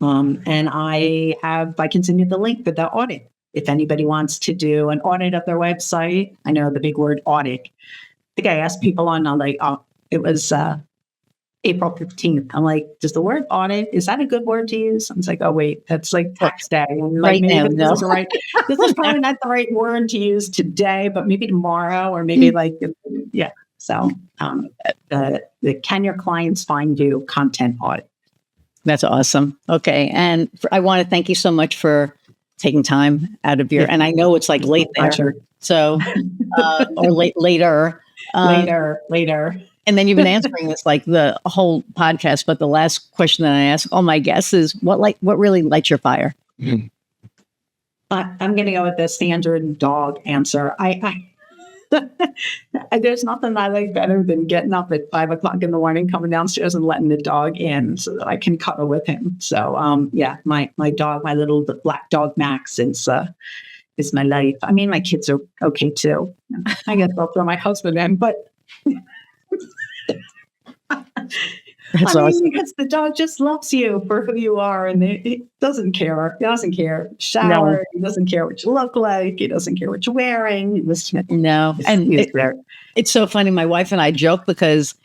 Speaker 2: And I can send you the link for the audit. If anybody wants to do an audit of their website, I know the big word audit. I think I asked people on it was April 15th. I'm like, does the word audit, is that a good word to use? I was like, oh wait, that's like tax day. And like, maybe this is right. This is probably not the right word to use today, but maybe tomorrow, or maybe So the Can Your Clients Find You content audit.
Speaker 1: That's awesome. Okay. And I want to thank you so much for taking time out of your, and I know it's like late there. So, or later. Later. And then you've been answering this like the whole podcast, but the last question that I ask all my guests is, what really lights your fire?
Speaker 2: I'm going to go with the standard dog answer. There's nothing I like better than getting up at 5 o'clock in the morning, coming downstairs and letting the dog in so that I can cuddle with him. So, my dog, my little black dog Max, is my life. I mean, my kids are okay too. I guess I'll throw my husband in, but
Speaker 1: That's awesome.
Speaker 2: Because the dog just loves you for who you are, and it doesn't care. He doesn't care. Shower. No. He doesn't care what you look like. He doesn't care what you're wearing.
Speaker 1: No. And it's so funny. My wife and I joke because,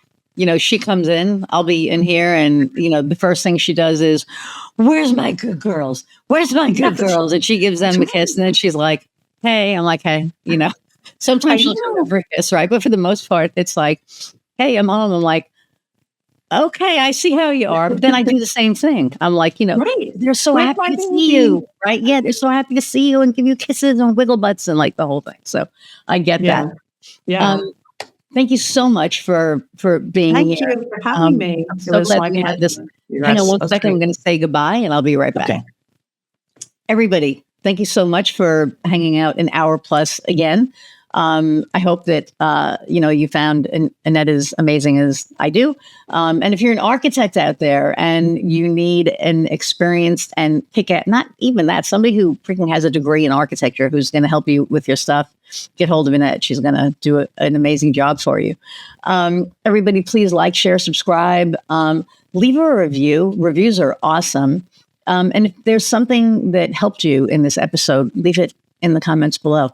Speaker 1: she comes in, I'll be in here, and, the first thing she does is, where's my good girls? Where's my good girls? And she gives them a kiss, and then she's like, hey. I'm like, hey, sometimes she'll come over a kiss, right? But for the most part, it's like, hey, I'm home. I'm like, okay, I see how you are. But then I do the same thing. I'm like,
Speaker 2: right.
Speaker 1: They're so happy to see you, right? Yeah, they're so happy to see you and give you kisses and wiggle butts and like the whole thing. So I get that.
Speaker 2: Yeah.
Speaker 1: Thank you so much for being here.
Speaker 2: Thank you for having me.
Speaker 1: I'm so glad we had this. Hang on one second. I'm going to say goodbye and I'll be right back. Okay. Everybody, thank you so much for hanging out an hour plus again. I hope that, you found Annette as amazing as I do. And if you're an architect out there and you need an experienced and not even that, somebody who freaking has a degree in architecture who's going to help you with your stuff, get hold of Annette. She's going to do an amazing job for you. Everybody, please like, share, subscribe, leave a review. Reviews are awesome. And if there's something that helped you in this episode, leave it in the comments below.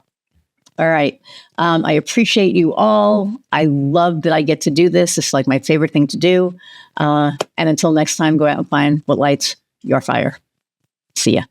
Speaker 1: All right. I appreciate you all. I love that I get to do this. It's like my favorite thing to do. And until next time, go out and find what lights your fire. See ya.